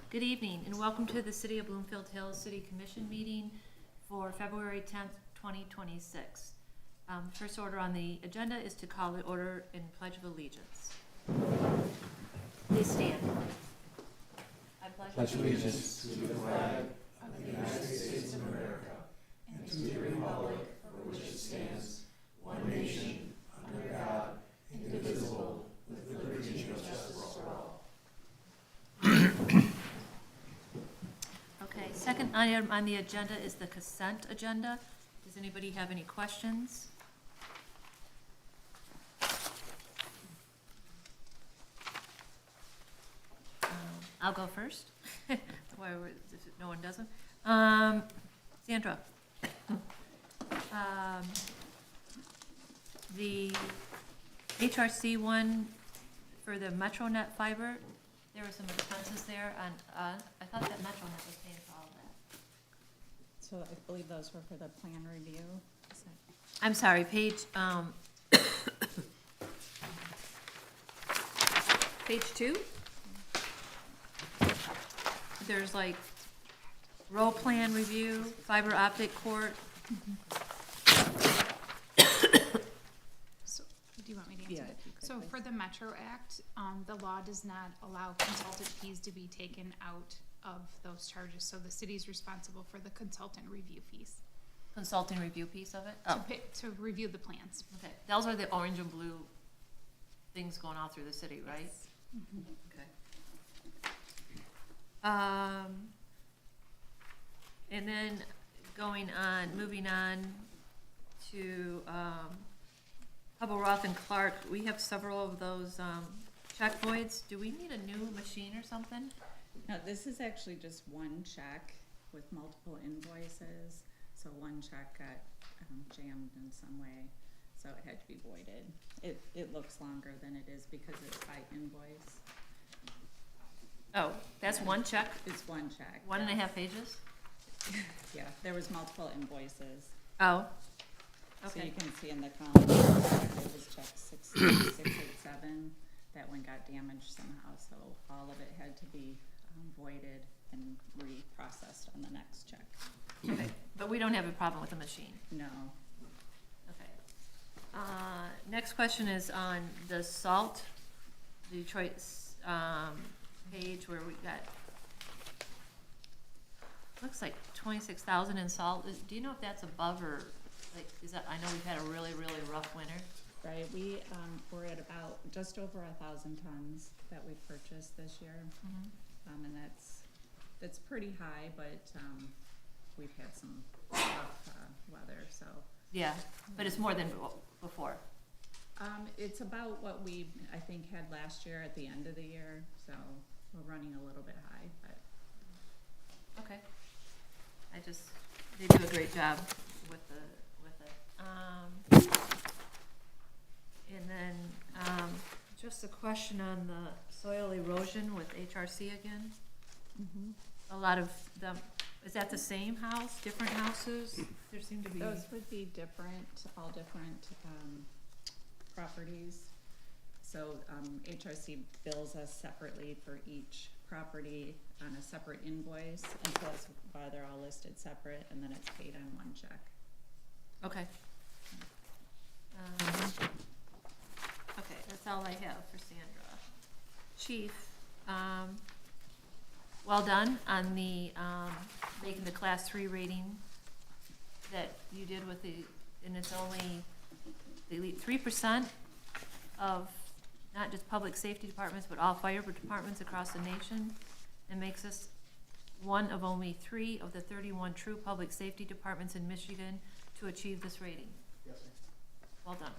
Good evening and welcome to the City of Bloomfield Hills City Commission meeting for February 10th, 2026. First order on the agenda is to call the order in Pledge of Allegiance. Please stand. I Pledge allegiance to the flag of the United States of America and to the republic for which it stands, one nation, under God, indivisible, with liberty and justice for all. Okay, second item on the agenda is the consent agenda. Does anybody have any questions? I'll go first. Why, if no one doesn't. Sandra. The HRC one for the MetroNet fiber, there were some expenses there on, I thought that MetroNet was paying for all of that. So I believe those were for the plan review. Is that- I'm sorry, page 2. There's like road plan review, fiber optic court. So, do you want me to answer Yeah, that? if you could, So please. for the Metro Act, the law does not allow consultant fees to be taken out of those charges, so the city's responsible for the consultant review fees. Consulting review piece of it? To Oh, pay, to review the plans. okay. Those are the orange and blue things going all through the city, right? Okay. And then moving on to, Hubble Roth and Clark, we have several of those, check voids. Do we need a new machine or something? No, this is actually just one check with multiple invoices. So one check got jammed in some way, so it had to be voided. It looks longer than it is because it's by invoice. Oh, that's one check, It's one check. 1.5 pages? Yeah, there was multiple invoices. Oh, So okay. you can see in the column, it was check 687. That one got damaged somehow, so all of it had to be voided and reprocessed on the next check. Okay, but we don't have a problem with the machine. No. Okay. Next question is on the salt, Detroit's, page where we got, looks like 26,000 in salt. Do you know if that's above or, like, is that, I know we've had a really, really rough winter. Right, we're at about just over 1,000 tons that we purchased this year. And that's pretty high, but, we've had some rough, weather, so. Yeah, but it's more than before. It's about what we, I think, had last year at the end of the year, so we're running a little bit high, but. Okay. They do a great job with it. And then, just a question on the soil erosion with HRC again. A lot of them, is that the same house, different houses? There seem to be. Those would be different, all different, properties. So, HRC bills us separately for each property on a separate invoice, and so that's why they're all listed separate, and then it's paid on one check. Okay. Okay, that's all I have for Sandra. Chief, well done on the, making the class 3 rating that you did with and it's only the elite 3% of not just public safety departments, but all fire departments across the nation, and makes us one of only 3 of the 31 true public safety departments in Michigan to achieve this rating. Yes, ma'am. Well done.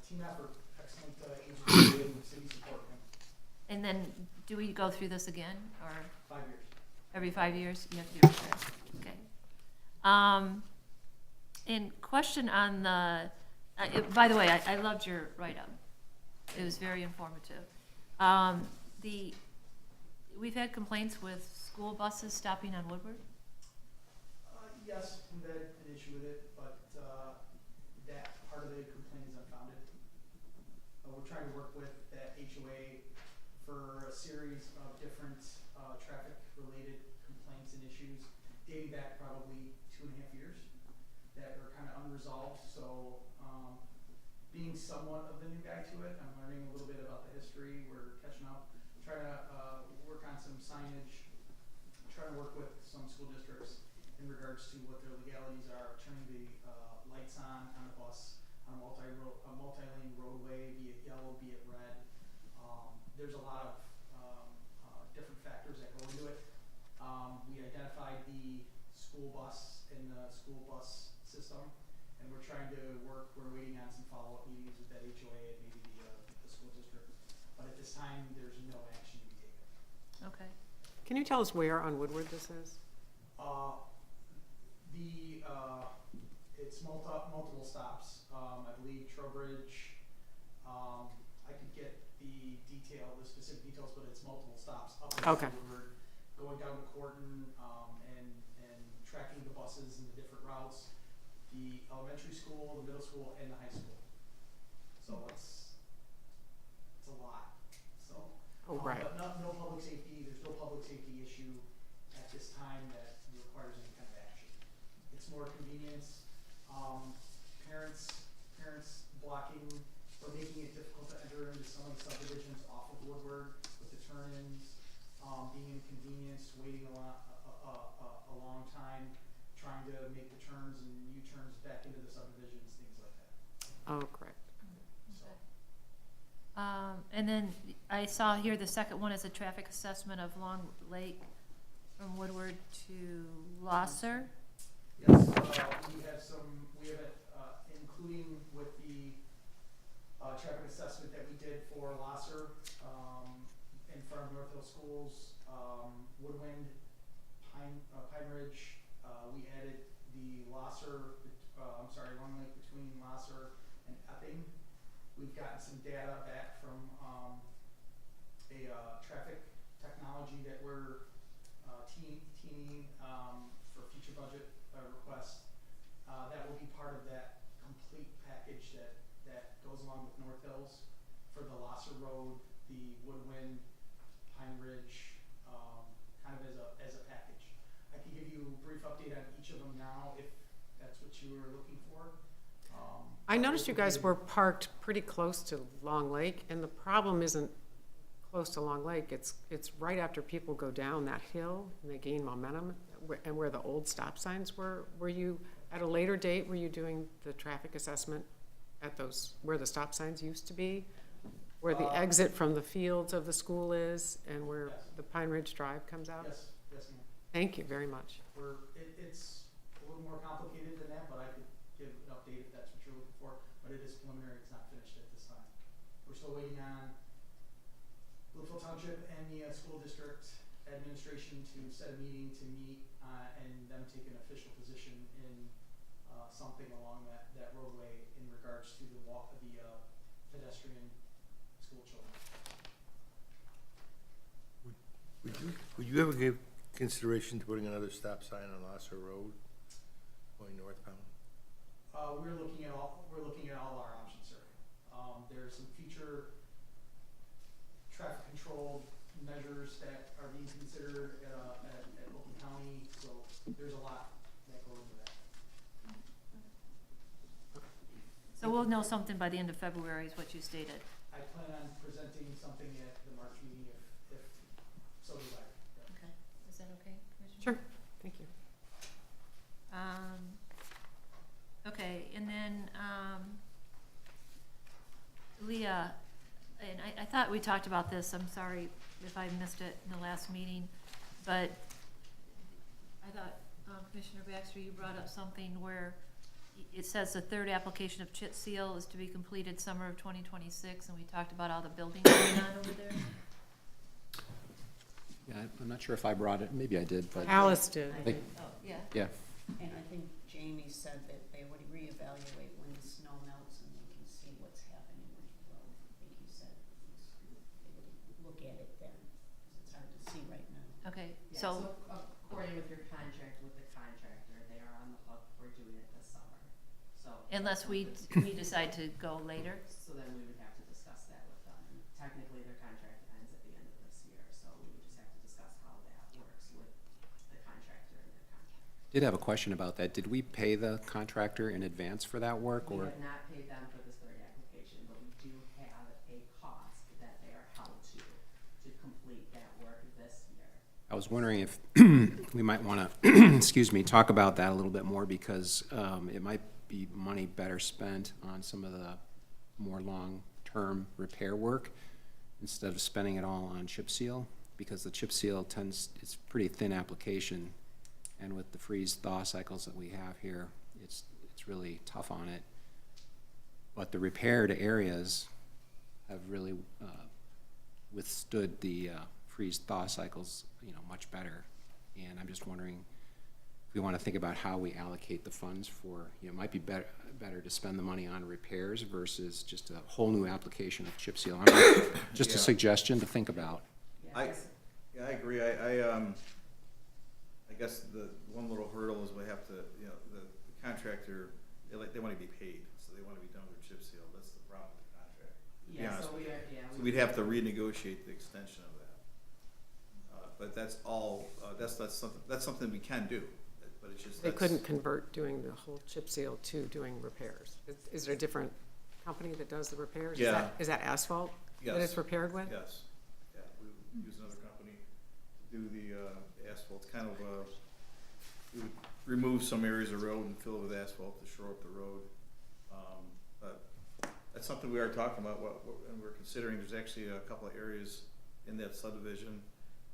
Team effort, excellent agency and city support, ma'am. And then, do we go through this again, or 5 years. every 5 years? You have to do it. Okay. And question on the, by the way, I loved your write-up. It was very informative. We've had complaints with school buses stopping on Woodward? Yes, we've had an issue with it, but that part of the complaint is unfounded. We're trying to work with that HOA for a series of different issues dating back probably 2.5 years that are kind of unresolved. So being somewhat of the new guy to it, I'm learning a little bit about the history. We're catching up, trying to work on some signage, trying to work with some school districts in regards to what their legalities are, turning the lights on the bus on a multi-lane roadway, be it yellow, be it red. There's a lot of different factors that go into it. We identified the school bus in the school bus system, and we're trying to work. We're waiting on some follow-up meetings with that HOA and maybe the school district. But at this time, there's no action to be taken. Okay. Can you tell us where on Woodward this is? It's multiple stops. I believe Trowbridge. I could get the specific details, but it's multiple stops up and Okay. down Woodward, going down to Corton, and tracking the buses and the different routes. The elementary school, the middle school, and the high school. So it's a lot. So. Oh, right. But no public safety. There's no public safety issue at this time that requires any kind of action. It's more convenience. Parents blocking or making it difficult to enter into some of the subdivisions off of Woodward with the turn-ins, being inconvenienced, waiting a long time, trying to make the turns and U-turns back into the subdivisions, things like that. Oh, correct. So. And then I saw here the second one is a traffic assessment of Long Lake from Woodward to Losser. Yes, we have it, including with the traffic assessment that we did for Losser, in front of North Hill Schools, Woodwind, Pine Ridge. We added the Long Lake between Losser and Epping. We've gotten some data back from a traffic technology that we're teaming for future budget requests. That will be part of that complete package that goes along with North Hills for the Losser Road, the Woodwind, Pine Ridge, kind of as a package. I can give you a brief update on each of them now if that's what you were looking for. I noticed you guys were parked pretty close to Long Lake, and the problem isn't close to Long Lake. It's right after people go down that hill and they gain momentum, and where the old stop signs were. Were you, at a later date, were you doing the traffic assessment at those, where the stop signs used to be? Where the exit from the fields of the school is, and where Yes. the Pine Ridge Drive comes out? Yes, ma'am. Thank you very much. It's a little more complicated than that, but I could give an update if that's what you're looking for. But it is preliminary. It's not finished at this time. We're still waiting on Bloomfield Township and the school district administration to set a meeting to meet and them take an official position in something along that roadway in regards to the pedestrian school children. Would you ever give consideration to putting another stop sign on Losser Road going northbound? We're looking at all our options, sir. There's some future traffic control measures that are being considered at Oakland County, so there's a lot that goes into that. So we'll know something by the end of February is what you stated. I plan on presenting something at the March meeting if so desired. Yeah. Okay. Is that okay, Commissioner? Sure, thank you. Okay, and then, Leah, and I thought we talked about this, I'm sorry if I missed it in the last meeting, but I thought, Commissioner Baxter, you brought up something where it says the third application of chit seal is to be completed summer of 2026, and we talked about all the building going on over there. Yeah, I'm not sure if I brought it, maybe I did, but Alice did. think- Oh, yeah. yeah. And I think Jamie said that they would reevaluate when the snow melts and they can see what's happening with the road. I think he said they would look at it then, because it's hard to see right now. Okay, Yeah, so, according with your contract with the contractor, they are on the hook for doing it this summer. So unless we decide to go later? so then we would have to discuss that with them. And technically, their contract ends at the end of this year, so we would just have to discuss how that works with the contractor Did have a question about that. Did we pay the contractor in advance for that work, We or? have not paid them for this very application, but we do have a cost that they are held to complete that work this year. I was wondering if we might want to, excuse me, talk about that a little bit more, because it might be money better spent on some of the more long-term repair work instead of spending it all on chip seal, because the chip seal it's pretty thin application, and with the freeze-thaw cycles that we have here, it's really tough on it. But the repaired areas have really withstood the freeze-thaw cycles, much better. And I'm just wondering if we want to think about how we allocate the funds for, it might be better to spend the money on repairs versus just a whole new application of chip seal. Just a Yeah. suggestion to think about. Yeah, I agree. I guess the one little hurdle is we have to, the contractor, they want to be paid, so they want to be done with chip seal. That's the problem with the contract. to be Yeah, honest so with we you. are, yeah. So we'd have to renegotiate the extension of that. But that's all, that's something we can do, but it's just. They that's- couldn't convert doing the whole chip seal to doing repairs. Is there a different company that does the repairs? Yeah. Is that asphalt that Yes. it's repaired with? Yes, yeah, we use another company to do the asphalt. It's kind of, we would remove some areas of road and fill it with asphalt to shore up the road. But that's something we are talking about, and we're considering. There's actually a couple of areas in that subdivision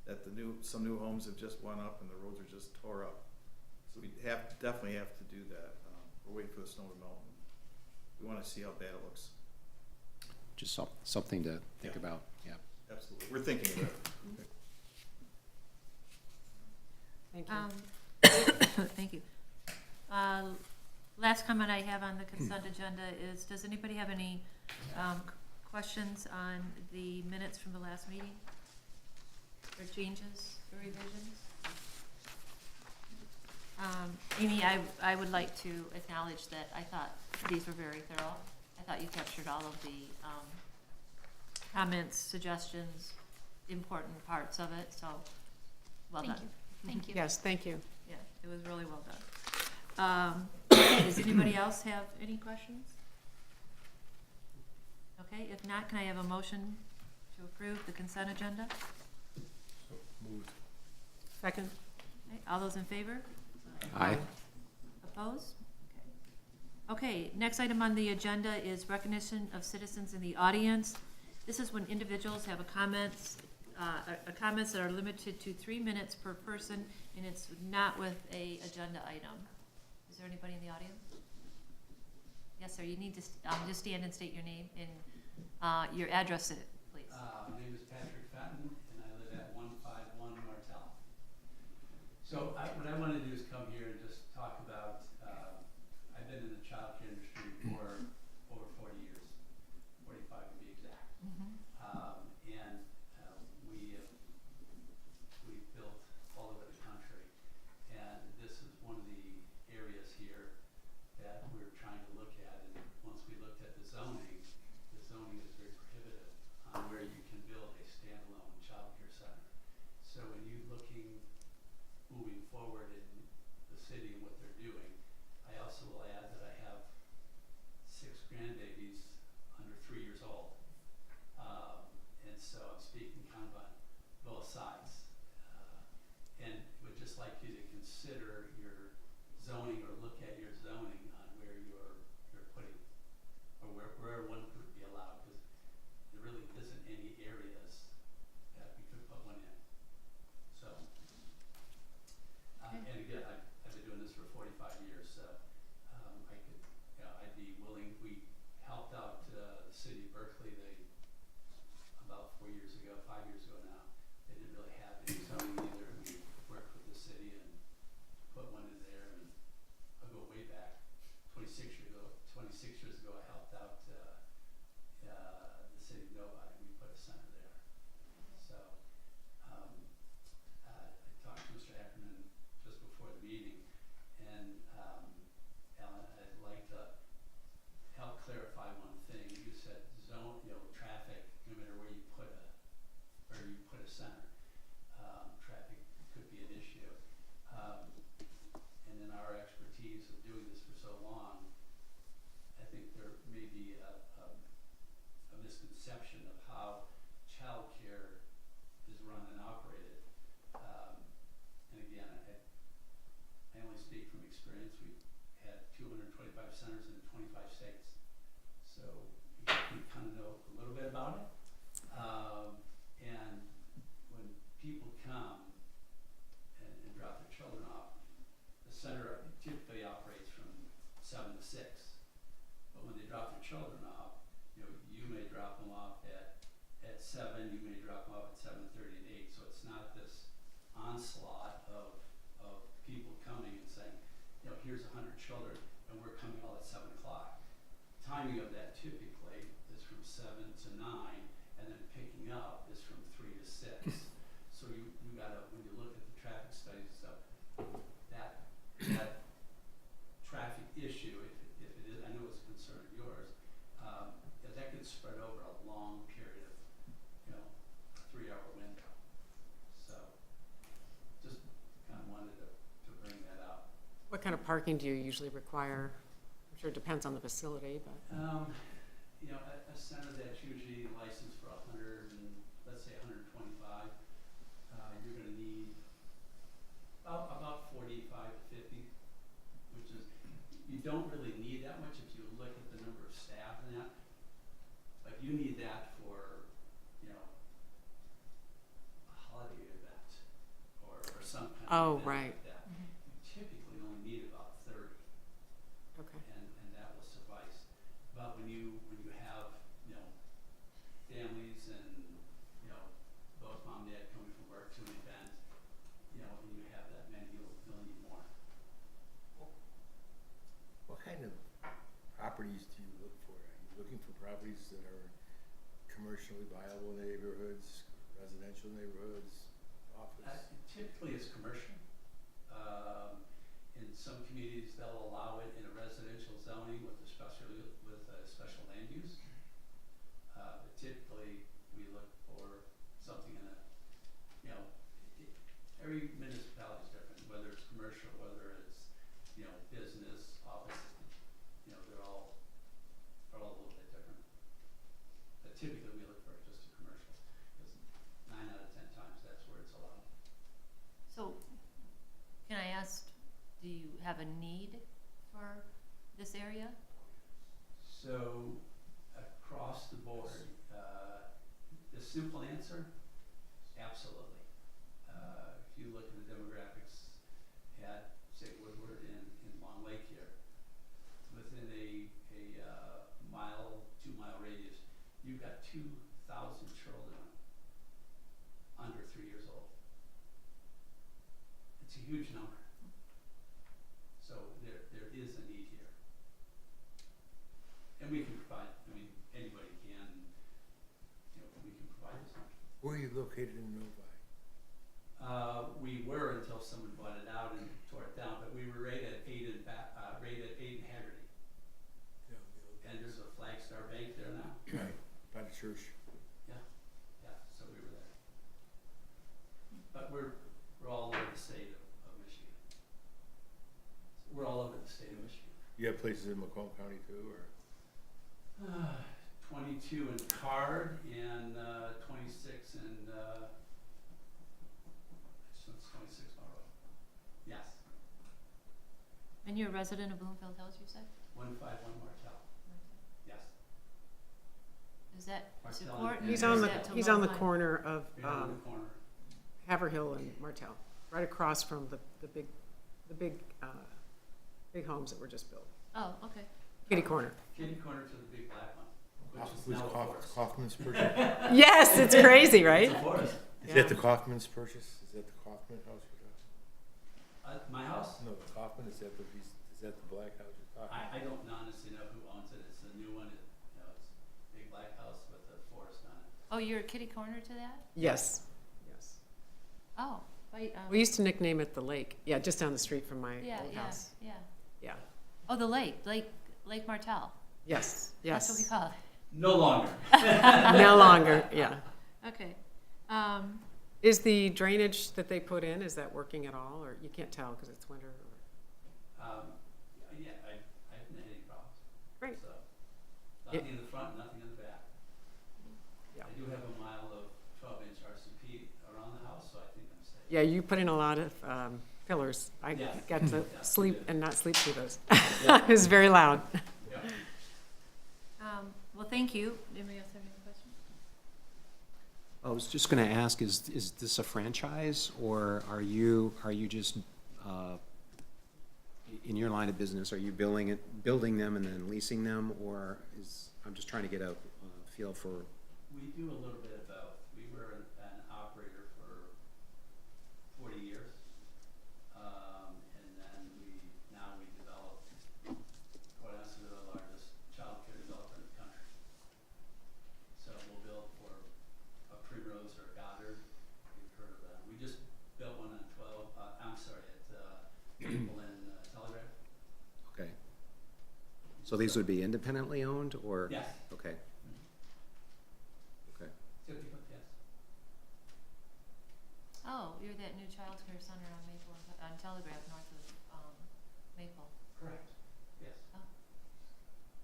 that some new homes have just went up and the roads are just tore up. So we definitely have to do that. We're waiting for the snow to melt. We want to see how bad it looks. Just something to think Yeah. about, yeah. Absolutely, we're thinking of it. Thank you. Thank you. Last comment I have on the consent agenda is, does anybody have any questions on the minutes from the last meeting? Or changes or revisions? Amy, I would like to acknowledge that I thought these were very thorough. I thought you captured all of the comments, suggestions, important parts of it, so well Thank done. you. Thank you. Yes, thank you. Yeah, it was really well done. Okay, does anybody else have any questions? Okay, if not, can I have a motion to approve the consent agenda? So moved. Second? Okay, all those in favor? Aye. Opposed? Okay, next item on the agenda is recognition of citizens in the audience. This is when individuals have comments that are limited to 3 minutes per person, and it's not with a agenda item. Is there anybody in the audience? Yes, sir, you need to just stand and state your name and your address, please. My name is Patrick Fenton, and I live at 151 Martell. So what I want to do is come here and just talk about, I've been in the child care industry for over 40 years, 45 to be exact. And we've built all over the country, and this is one of the areas here that we're trying to look at. And once we looked at the zoning is very prohibitive on where you can build a standalone child care center. So when you're moving forward in the city and what they're doing, I also will add that I have 6 grandbabies under 3 years old. And so I'm speaking kind of on both sides. And would just like you to consider your zoning, or look at your zoning on where you're putting, or where one could be allowed, because there really isn't any areas that we could put one in. So, and again, I've been doing this for 45 years, so I'd be willing. We helped out the city of Berkeley. They, about 5 years ago now, parking do you usually require? I'm sure it depends on the facility, but. You know, a center that's usually licensed for 100 and, let's say 125, you're gonna need about 45 to 50, which is, you don't really need that much if you look at the number of staff and that. But you need that for, you know, a holiday event or some kind Oh, of event right. like that. You typically only need about 30. Okay. And that will suffice. But when you have, you know, families and, you know, both mom and dad coming from work to an event, you know, when you have that many, you'll need more. What kind of properties do you look for? Are you looking for properties that are commercially viable neighborhoods, residential neighborhoods, office? Typically it's commercial. In some communities, they'll allow it in a residential zoning with a special land use. But typically, we look for something in a, you know, every municipality is different, whether it's commercial, whether it's, you know, business, office, you know, they're all a little bit different. But typically, we look for just a commercial, because 9 out of 10 times, that's where it's allowed. So, can I ask, do you have a need for this area? So, across the board, the simple answer, absolutely. If you look at the demographics at, say, Woodward and Long Lake here, within a 2-mile radius, you've got 2,000 children under 3 years old. It's a huge number. So there is a need here. And we can provide, I mean, anybody can, you know, we can provide this much. Where are you located in Novi? We were until someone bought it out and tore it down, but we were right at 8 and Haggerty. And there's a Flagstar Bank there now. Right, by the church. Yeah, so we were there. But we're all over the state of Michigan. We're all over the state of Michigan. You have places in Macomb County too, or? 22 in Card and 26 in, it's 26 Monroe. Yes, And you're a resident of Bloomfield Hills, you said? 151 Martell, yes. Is that Martell support? and- He's or on is the, that to he's on the Lowline? corner of, Right on the corner. Haverhill and Martell, right across from the big homes that were just built. Oh, okay. Kitty corner. Kitty corner to the big black one, which is Who's now a forest. Kaufman's purchase? Yes, it's crazy, right? It's a forest. Is that the Kaufman's purchase? Is that the Kaufman house you're talking? My house? No, the Kaufman, is that the black house you're talking? I don't honestly know who owns it. It's a new one. You know, it's a big black house with a forest on it. Oh, you're a kitty corner to that? Yes, yes. Oh, right. We used to nickname it the lake. Yeah, just down the street from my Yeah, old yeah, house. yeah. Yeah. Oh, the Lake Martell. Yes, That's what we yes. call it. No longer. No longer, yeah. Okay. Is the drainage that they put in, is that working at all, or you can't tell because it's winter? Or? Yeah, I haven't had any problems. Great. So, nothing in the front, nothing in the back. Yeah. I do have a mile of 12-inch RCP around the house, so I think I'm safe. Yeah, you put in a lot of pillars. I Yes. got to Yeah, sleep we did. and not sleep through those. Yeah. It was very loud. Yeah. Well, thank you. Anybody else have any questions? I was just gonna ask, is this a franchise, or are you just, in your line of business, are you building them and then leasing them, or I'm just trying to get a feel for. We do a little bit of both. We were an operator for 40 years. And then we developed, quite honestly, we're the largest child care developer in the country. So we'll build for a Primrose or a Goddard. You've heard of them. We just built one on at Maple and Telegraph. Okay. So these would be independently owned, or? Yes. Okay. Okay. Typically, yes. Oh, you're that new child care center on Maple and on Telegraph north of Maple? Correct. Yes. Oh.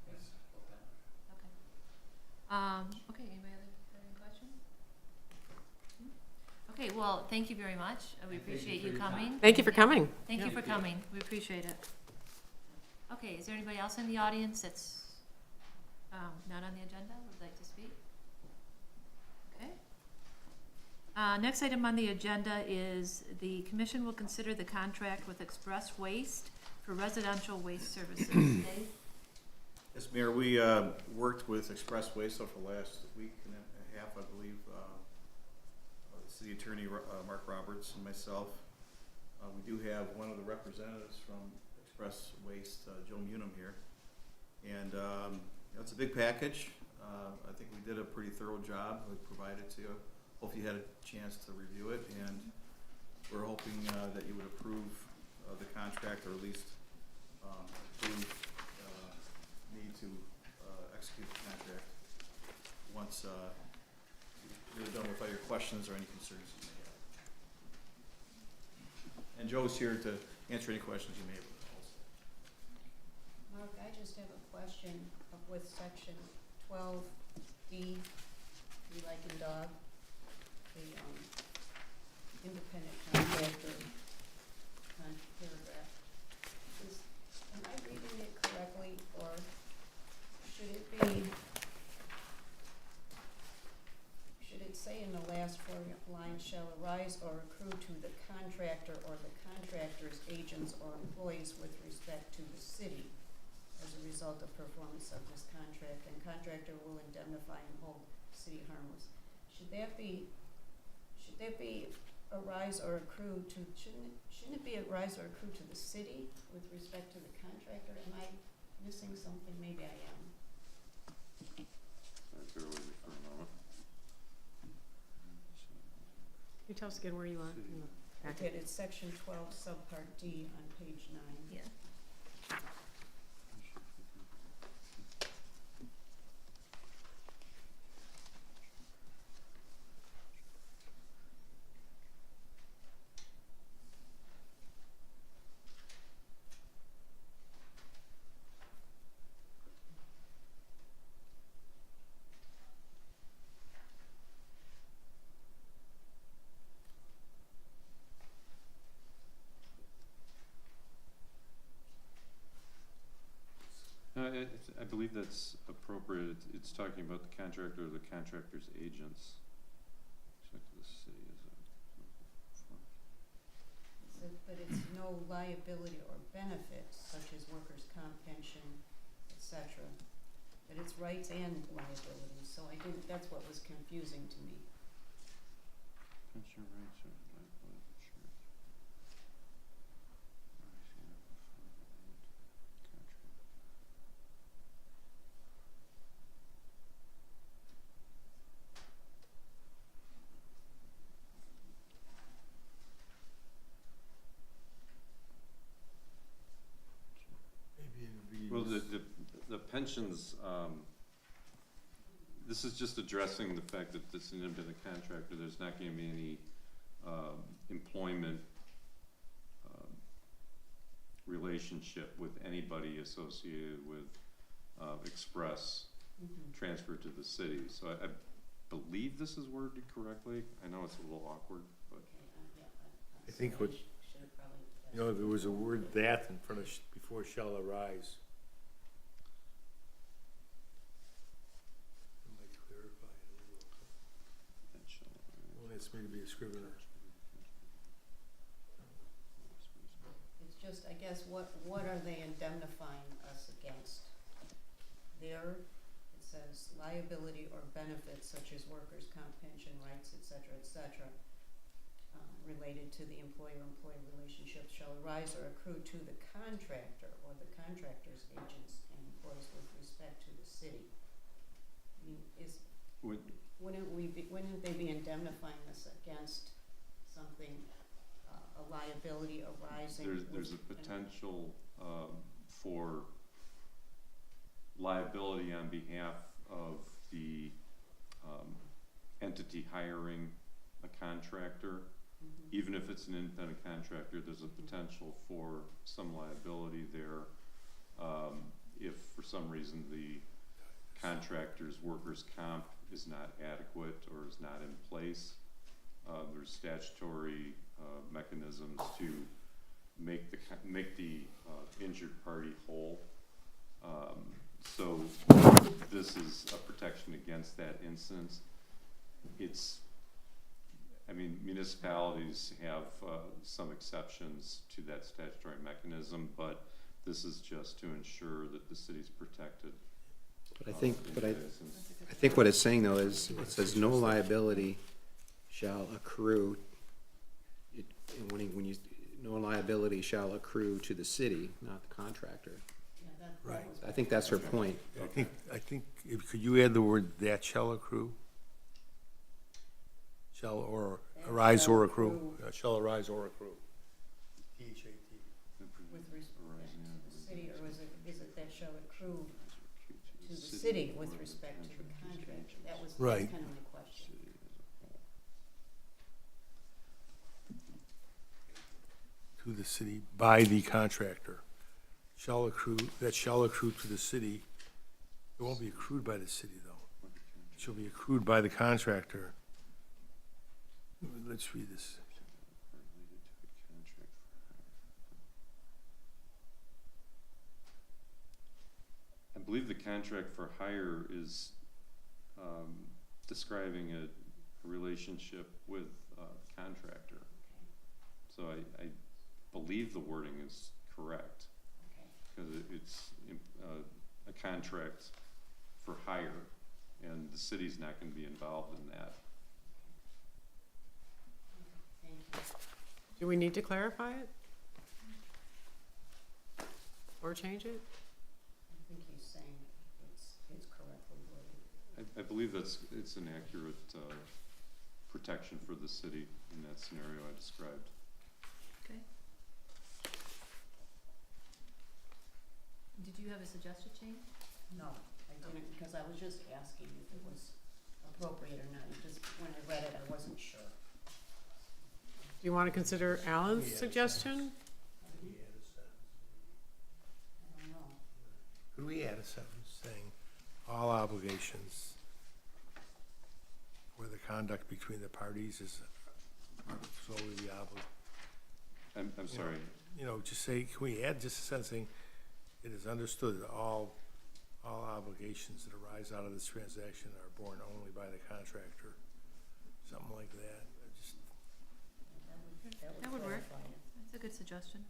Yes, both that. Okay. Okay, anybody have any questions? Okay, well, thank you very much. We And thank you appreciate for you your time. coming. Thank you for coming. Thank you Yeah. for coming. We appreciate it. Okay, is there anybody else in the audience that's not on the agenda, would like to speak? Okay. Next item on the agenda is the commission will consider the contract with Express Waste for residential waste services. Dave? Yes, Mayor, we worked with Express Waste over the last week and a half, I believe, the city attorney, Mark Roberts, and myself. We do have one of the representatives from Express Waste, Joe Munum, here. And it's a big package. I think we did a pretty thorough job. We provided to you. Hope you had a chance to review it, and we're hoping that you would approve the contract, or at least approve need to execute the contract once you're done with all your questions or any concerns you may have. And Joe's here to answer any questions you may have also. Mark, I just have a question with section 12D, be like in dog, the independent contractor paragraph. Am I reading it correctly, or should it say in the last 4 lines, shall arise or accrue to the contractor or the contractor's agents or employees with respect to the city as a result of performance of this contract, and contractor will indemnify and hold city harmless. Should that be arise or accrue to, shouldn't it be arise or accrue to the city with respect to the contractor? Am I missing something? Maybe I am. Bear with me for a moment. Can you tell us again where you are? in the packet? Okay, it's section 12, subpart D on page 9. Yeah. I believe that's appropriate. It's talking about the contractor or the contractor's agents. Check the city as a. But it's no liability or benefits such as workers' comp, pension, etc. But it's rights and liabilities, so I didn't, that's what was confusing to me. Pension rights or liability insurance. Maybe it would be. Well, the pensions, this is just addressing the fact that this is an independent contractor, there's not gonna be any, employment, relationship with anybody associated with, Express transfer to the city. So I believe this is worded correctly. I know it's a little awkward, but. Okay, I think what- should have probably. You know, there was a word "that" in front of before "shall arise." It might clarify it a little. Well, that's maybe a scrivener. It's just, I guess, what are they indemnifying us against? There, it says liability or benefits such as workers' comp, pension rights, et cetera, related to the employer-employee relationship shall arise or accrue to the contractor or the contractor's agents and employees with respect to the city. I mean, wouldn't they be indemnifying us against something, a liability arising? There's a potential, for liability on behalf of the, entity hiring a contractor. even if it's an independent contractor, there's a potential for some liability there. If for some reason the contractor's workers' comp is not adequate or is not in place, there's statutory mechanisms to make the injured party whole. So this is a protection against that instance. I mean, municipalities have some exceptions to that statutory mechanism, but this is just to ensure that the city's protected. But I think, in that instance. I think what it's saying though is, it says no liability shall accrue, no liability shall accrue to the city, not the contractor. Yeah, that Right. was I think that's her point. I think, could you add the word "that shall accrue"? Shall or That arise shall or accrue, accrue. shall arise or accrue. T-H-A-T. with respect to the city, or is it that shall accrue to the city with respect to the contractor? That was Right. kind of my question. To the city by the contractor. Shall accrue, that shall accrue to the city. It won't be accrued by the city, though. It shall be accrued by the contractor. Let's read this. I believe the contract for hire is describing a relationship with the contractor. So I believe the wording is correct, Okay. because it's a contract for hire, and the city's not gonna be involved in that. Thank you. Do we need to clarify it? Or change it? I think he's saying it's correctly worded. I believe it's an accurate protection for the city in that scenario I described. Okay. Did you have a suggested change? No, I didn't, because I was just asking if it was appropriate or not. When I read it, I wasn't sure. Do you want to consider Alan's suggestion? I don't know. Could we add a sentence saying, all obligations where the conduct between the parties is solely the I'm sorry, just say, can we add just a sentence saying, it is understood that all obligations that arise out of this transaction are borne only by the contractor, something like that. That would work. clarify it. That's a good suggestion.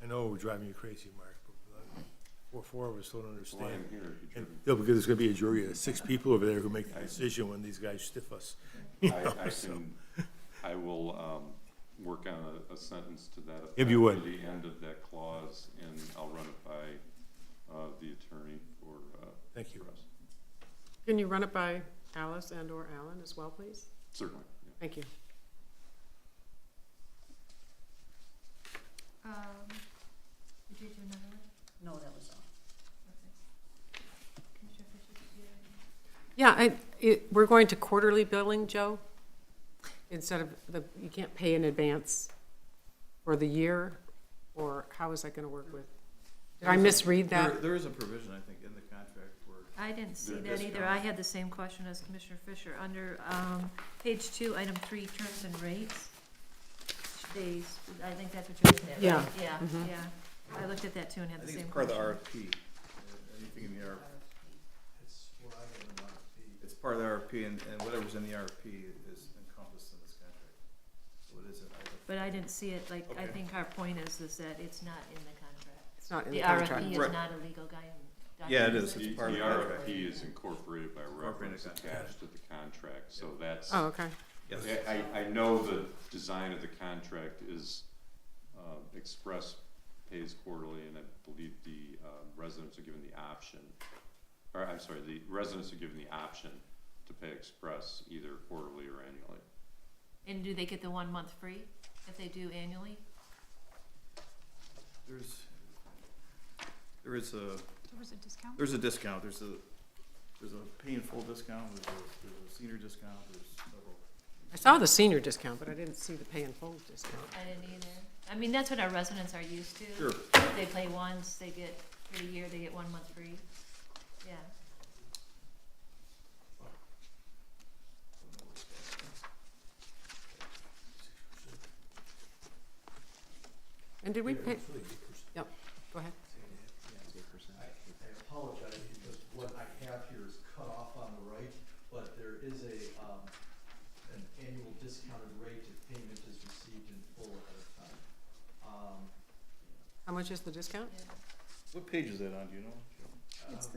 I know it would drive you crazy, Mark, but four of us don't why understand. I'm here. And, because there's gonna be a jury of 6 people over there who make the decision when these guys stiff us. I will work on a sentence to that effect. If you would. To the end of that clause, and I'll run it by the attorney for Thank you. for us. Can you run it by Alice and or Alan as well, please? Certainly, yeah. Thank you. Did you do another one? No, that was all. Okay. Commissioner Fisher, did you have any? Yeah, we're going to quarterly billing, Joe? Instead of you can't pay in advance for the year, or how is that gonna work with? Did I misread that? There is a provision, I think, in the contract where I didn't see The that either. discount. I had the same question as Commissioner Fisher. Under page 2, item 3, terms and rates. I think that's what you're looking at, Yeah. right? Yeah, Mhm. yeah. I looked at that too and had I the think same it's part of the question. RFP. Anything in the RFP. It's what I have in RFP. It's part of the RFP, and whatever's in the RFP is encompassed in this contract. So it isn't. But I didn't see it, like, I Okay. think our point is that it's not in the contract. It's not in The the contract. RFP is Right. not a legal document. Yeah, it is. The It's part of the RFP contract. is incorporated by Incorporated reference contract. attached to the contract, so that's. Oh, okay. Yes. I know the design of the contract is express pays quarterly, and I believe the residents are given the option, or I'm sorry, the residents are given the option to pay express either quarterly or annually. And do they get the 1 month free if they do annually? There is a There was a discount? there's a discount. There's a pay in full discount. There's a senior discount. There's several. saw the senior discount, but I didn't see the pay in full discount. I didn't either. I mean, that's what our residents are used to. Sure. They pay once, they get, for the year, they get 1 month free. Yeah. And did we pay, yep, go ahead. I apologize because what I have here is cut off on the right, but there is an annual discounted rate if payment is received in full at a time. How much is the discount? What page is that on, do you know? It's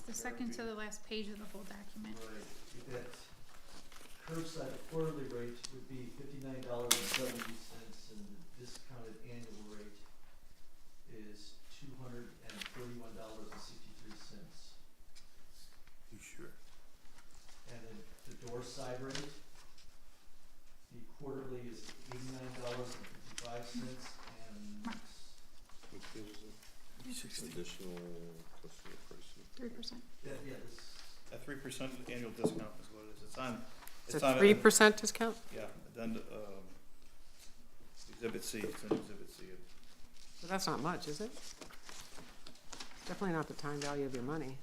the second to the last page of the whole document. Right, that curbside quarterly rate would be $59.70, and the discounted annual rate is $231.63. You sure? And then the door side rate, the quarterly is $89.55, and What page is it? 60. Additional, plus the pricing. 3%. yeah, this, That 3% annual discount is what it is. It's a 3% discount? Yeah, then, exhibit C, it's in exhibit C. So that's not much, is it? Definitely not the time value of your money.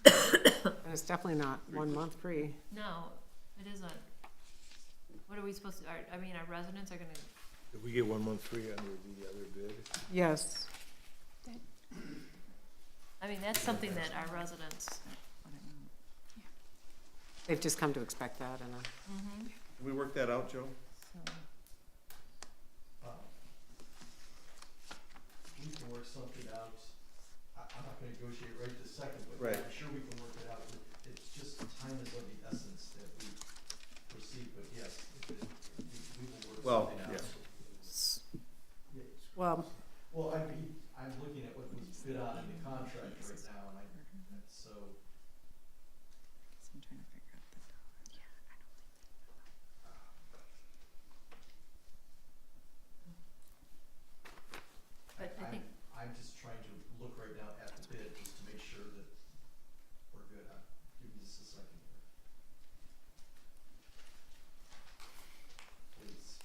And it's definitely not 1 month free. No, it isn't. What are we supposed to, I mean, our residents are gonna, If we get 1 month free under the other bid, Yes. I mean, that's something that our residents, They've just come to expect that and, Can we work that out, Joe? we can work something out. I'm not gonna negotiate right this second, but Right. I'm sure we can work it out. It's just time is of the essence that we proceed, but yes, we will work Well, something out. yeah. well, Well, I'm looking at what was bid on in the contract right now, and so, So I'm trying to figure out the but I think, I'm just trying to look right now at the bid, just to make sure that we're good. Give me just a second here. Please.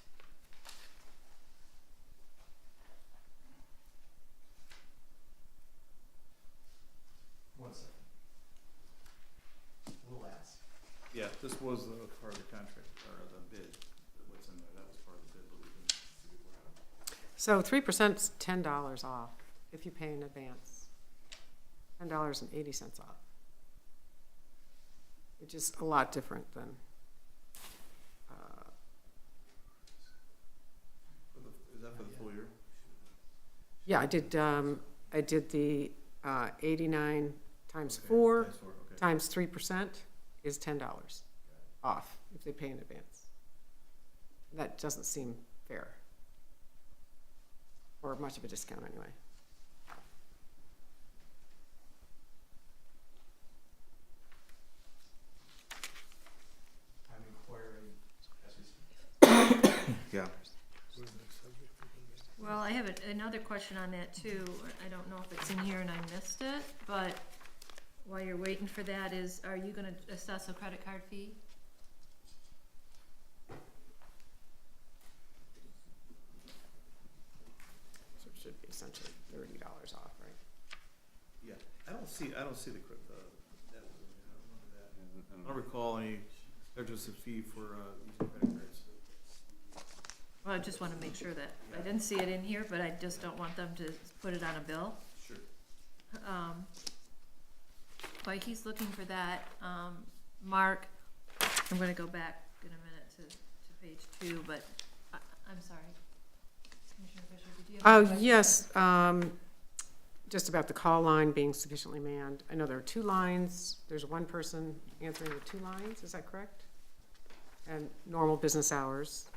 One second. We'll ask. Yeah, this was part of the contract, or the bid, what's in there, that was part of the bid, but we can figure it out. so 3%'s $10 off if you pay in advance. $10.80 off. Which is a lot different than, Is that for the full year? yeah, I did the 89 times 4 Times 4, okay. times 3% is $10 off if they pay in advance. That doesn't seem fair. Or much of a discount anyway. I'm inquiring as we speak. Yeah. well, I have another question on that too. I don't know if it's in here and I missed it, but while you're waiting for that is, are you gonna assess a credit card fee? So it should be essentially $30 off, right? Yeah, I don't see the, that was, I don't remember that. And- I don't recall any, there's just a fee for, using credit cards. Well, I just wanna make sure that, I didn't see it in here, but I just don't want them to put it on a bill. Sure. While he's looking for that, Mark, I'm gonna go back in a minute to page 2, but I'm sorry. Commissioner Fisher, did you have Oh, a question? yes, just about the call line being sufficiently manned. I know there are 2 lines, there's 1 person answering the 2 lines, is that correct? And normal business hours.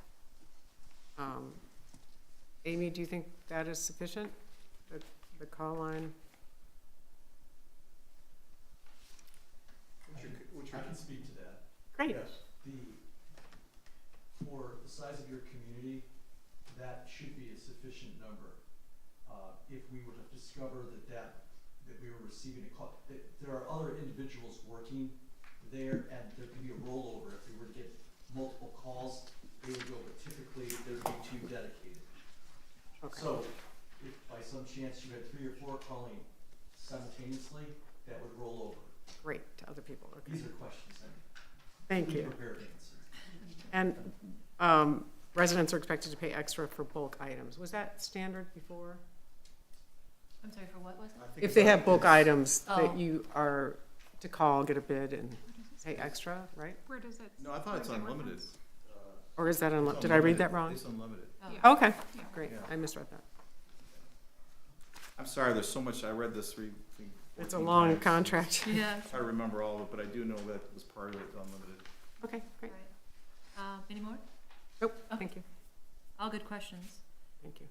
Amy, do you think that is sufficient, the call line? I can speak to that. Great. For the size of your community, that should be a sufficient number. If we were to discover that we were receiving a call, that there are other individuals working there, and there could be a rollover if we were to get So, if by some chance you had 3 or 4 calling simultaneously, that would roll over. Great, to other people, okay. These are questions I'm Thank be you. prepared to answer. And residents are expected to pay extra for bulk items. Was that standard before? I'm sorry, for what was it? If they have bulk items Oh. that you are to call, get a bid and pay extra, right? Where does it? No, I thought it's where does it unlimited. reference? Or is that, It's did I read unlimited. that wrong? It's unlimited. Oh. Okay, Yeah. great, Yeah. I misread that. I'm sorry, there's so much, I read this It's a 14 long times. contract. Yeah. I remember all of it, but I do know that was part of it, unlimited. Okay, great. Any more? Nope, Okay. thank you, All good questions. thank you.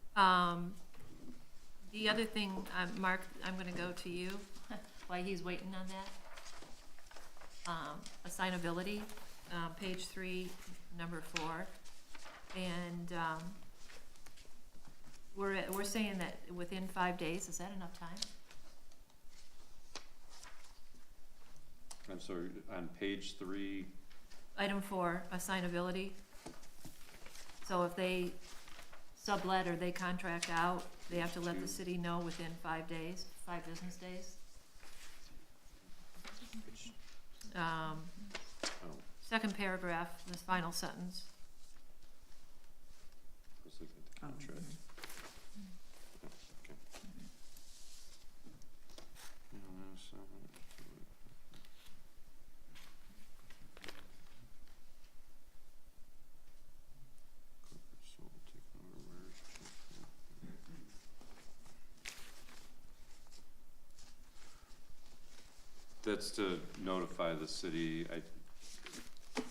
The other thing, Mark, I'm gonna go to you, while he's waiting on that. Assignability, page 3, number 4. And, we're saying that within 5 days, is that enough time? I'm sorry, on page 3, Item 4, assignability. So if they sublet or they contract out, they have to let the city know within 5 days, 5 business days. oh, Second paragraph, this final sentence. I was looking at the contract. Okay. Yeah, so, so we'll take over where's that's to notify the city. Do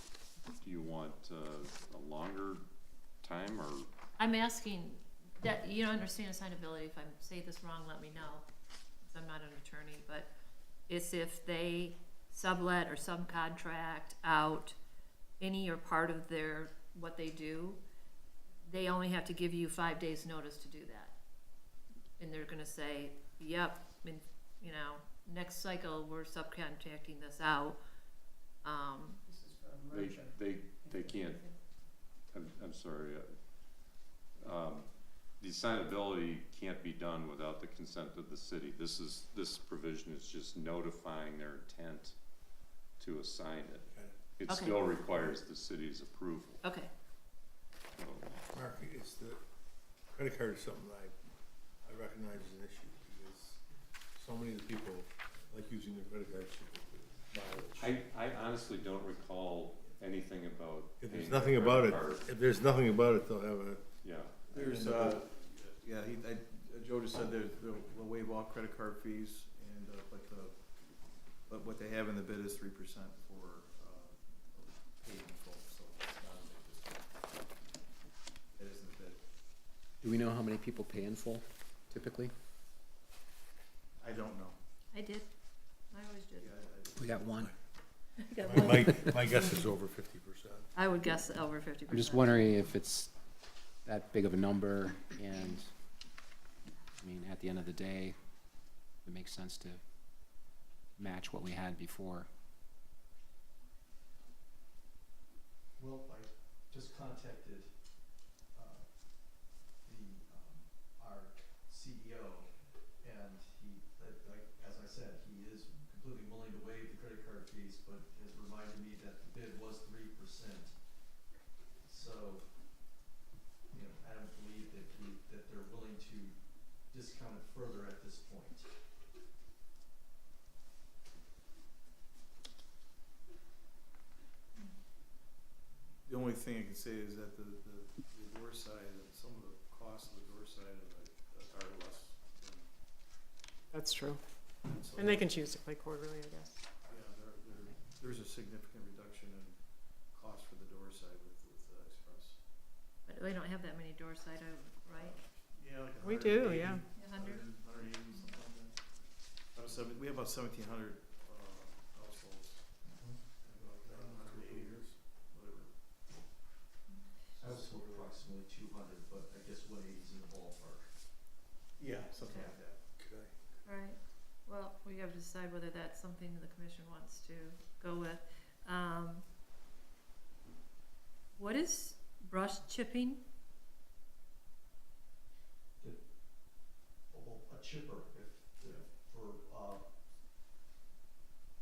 you want a longer time, or? I'm asking, that, you don't understand assignability, if I say this wrong, let me know, because I'm not an attorney, but it's if they sublet or subcontract out any or part of their, what they do, they only have to give you 5 days' notice to do that. And they're gonna say, yep, next cycle, we're subcontracting this out. This is for a merger. They can't, I'm sorry, the assignability can't be done without the consent of the city. This provision is just notifying their intent to assign it. It Okay. still requires the city's approval. Okay, So, Mark, it's the credit card is something I recognize as an issue, because so many of the people like using their credit cards to mileage. I honestly don't recall anything about. If there's paying nothing a about credit it, card. if there's nothing about it, they'll have a, Yeah. There's, yeah, Joe just said they'll waive all credit card fees, and, but what they have in the bid is 3% for, paid in full, so it's not a big discount. It is in the bid. Do we know how many people pay in full typically? I don't know. I did, I always did. Yeah, We got one. my guess is over 50%. I would guess over 50%. I'm just wondering if it's that big of a number, and, I mean, at the end of the day, it makes sense to match what we had before. Well, I just contacted, our CEO, and he, like, as I said, he is completely willing to waive the credit card fees, but has reminded me that the bid was 3%. So, I don't believe that they're willing to discount it further at this point. The only thing I can say is that the door side, some of the costs of the door side are less. That's true. So, And they can choose to pay quarterly, I guess. yeah, there's a significant reduction in cost for the door side with Express. But they don't have that many door side, right? Yeah, like We do, yeah. 100? 180, something like that. We have about 1,700 households. And about 180 years, whatever. I was told approximately 200, but I guess 180 is in the ballpark. Yeah, something like that. Could I? Right, well, we have to decide whether that's something the commission wants to go with. What is brush chipping? chipper for,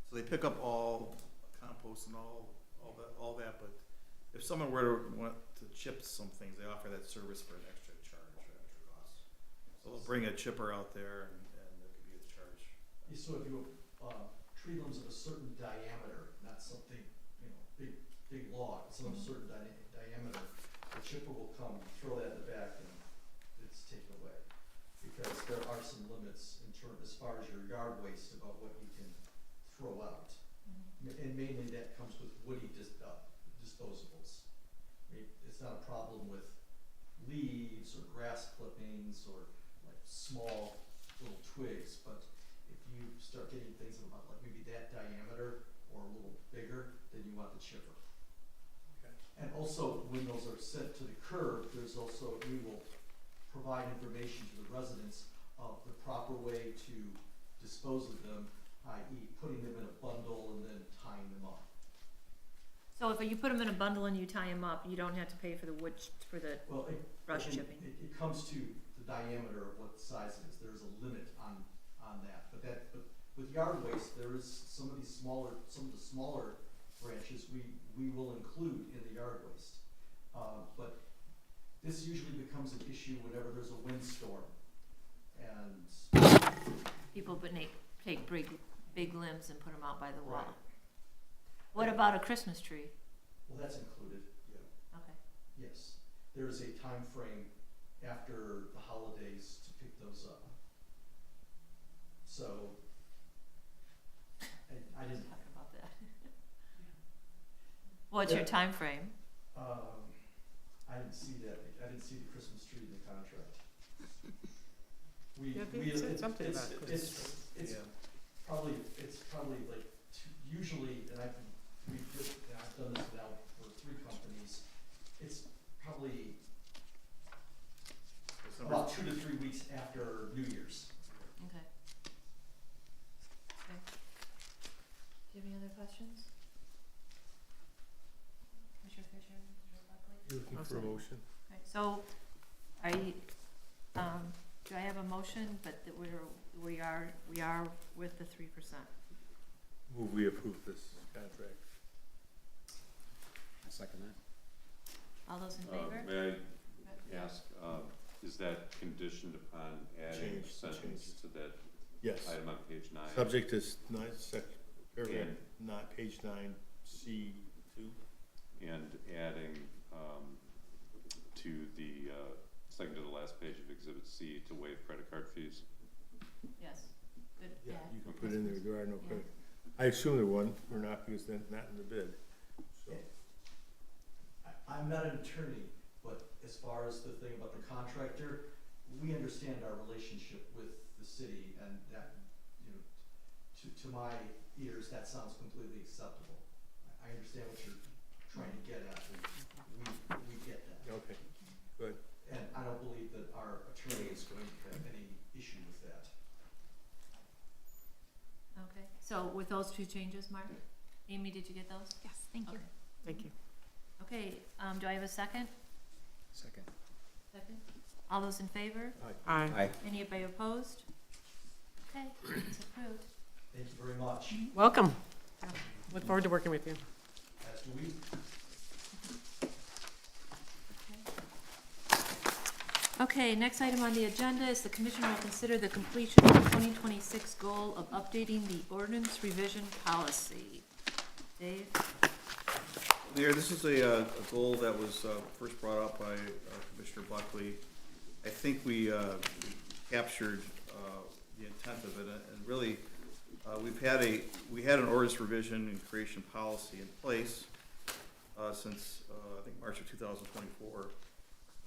so they pick up all compost and all that, but if someone were to want to chip some things, they offer that service for an extra charge or extra cost. So they'll bring a chipper out there and there could be a charge. So if you, tree limbs of a certain diameter, not something, big log, some of a certain diameter, the chipper will come, throw that in the back and it's taken away. Because there are some limits as far as your yard waste about what you can throw out. And mainly that comes with woody disposables. It's not a problem with leaves or grass clippings or like small little twigs, but if you start getting things about like maybe that diameter or a little bigger, then you want the chipper. Okay. And also, when those are sent to the curb, we will provide information to the residents of the proper way to dispose of them, i.e. putting them in a bundle and then tying them up. So if you put them in a bundle and you tie them up, you don't have to pay for the wood, for the Well, brush chipping? It comes to the diameter of what the size it is. There is a limit on that. But with yard waste, there is some of the smaller branches we will include in the yard waste. But this usually becomes an issue whenever there's a windstorm. And People take big limbs and put them out by the wall. Right. What about a Christmas tree? well, that's included, yeah. Okay. Yes, there is a time frame after the holidays to pick those up. So, I didn't, Talk about that. What's your Yeah. time frame? I didn't see that, I didn't see the Christmas tree in the contract. Yeah, they said something about Christmas. It's Yeah. probably like usually, and I've done this now for 3 companies, it's probably about 2 to 3 weeks after New Year's. Okay. Okay. Do you have any other questions? Commissioner Fisher, Commissioner Buckley? You're looking for a motion? Okay, so, are you, do I have a motion, but that we are with the 3%? Move we approve this contract. I second that. All those in favor? May I ask, is that conditioned upon adding a Change, sentence change. to that Yes. item on page 9? Subject is paragraph, And- not page 9C2. And adding to the second to the last page of Exhibit C to waive credit card fees? Yes. Good, Yeah, yeah. you can put in there are no Yeah. credit. I assume there one, or not, because they're not in the bid, so. I'm not an attorney, but as far as the thing about the contractor, we understand our relationship with the city, and that, to my ears, that sounds completely acceptable. I understand what you're trying to get at, and we get that. Okay, good. And I don't believe that our attorney is going to have any issue with that. Okay, so with those 2 changes, Mark? Amy, did you get those? Yes, thank you. Okay. Thank you. Okay, do I have a second? Second. Second. All those in favor? Aye. Aye. Anybody opposed? Okay, it's approved. Thank you very much. Welcome. Look forward to working with you. As do we. Okay, next item on the agenda is the commission will consider the completion of the 2026 goal of updating the ordinance revision policy. Dave? Mayor, this is a goal that was first brought up by Commissioner Buckley. I think we captured the intent of it, and really, we had an ordinance revision and creation policy in place since, I think, March of 2024.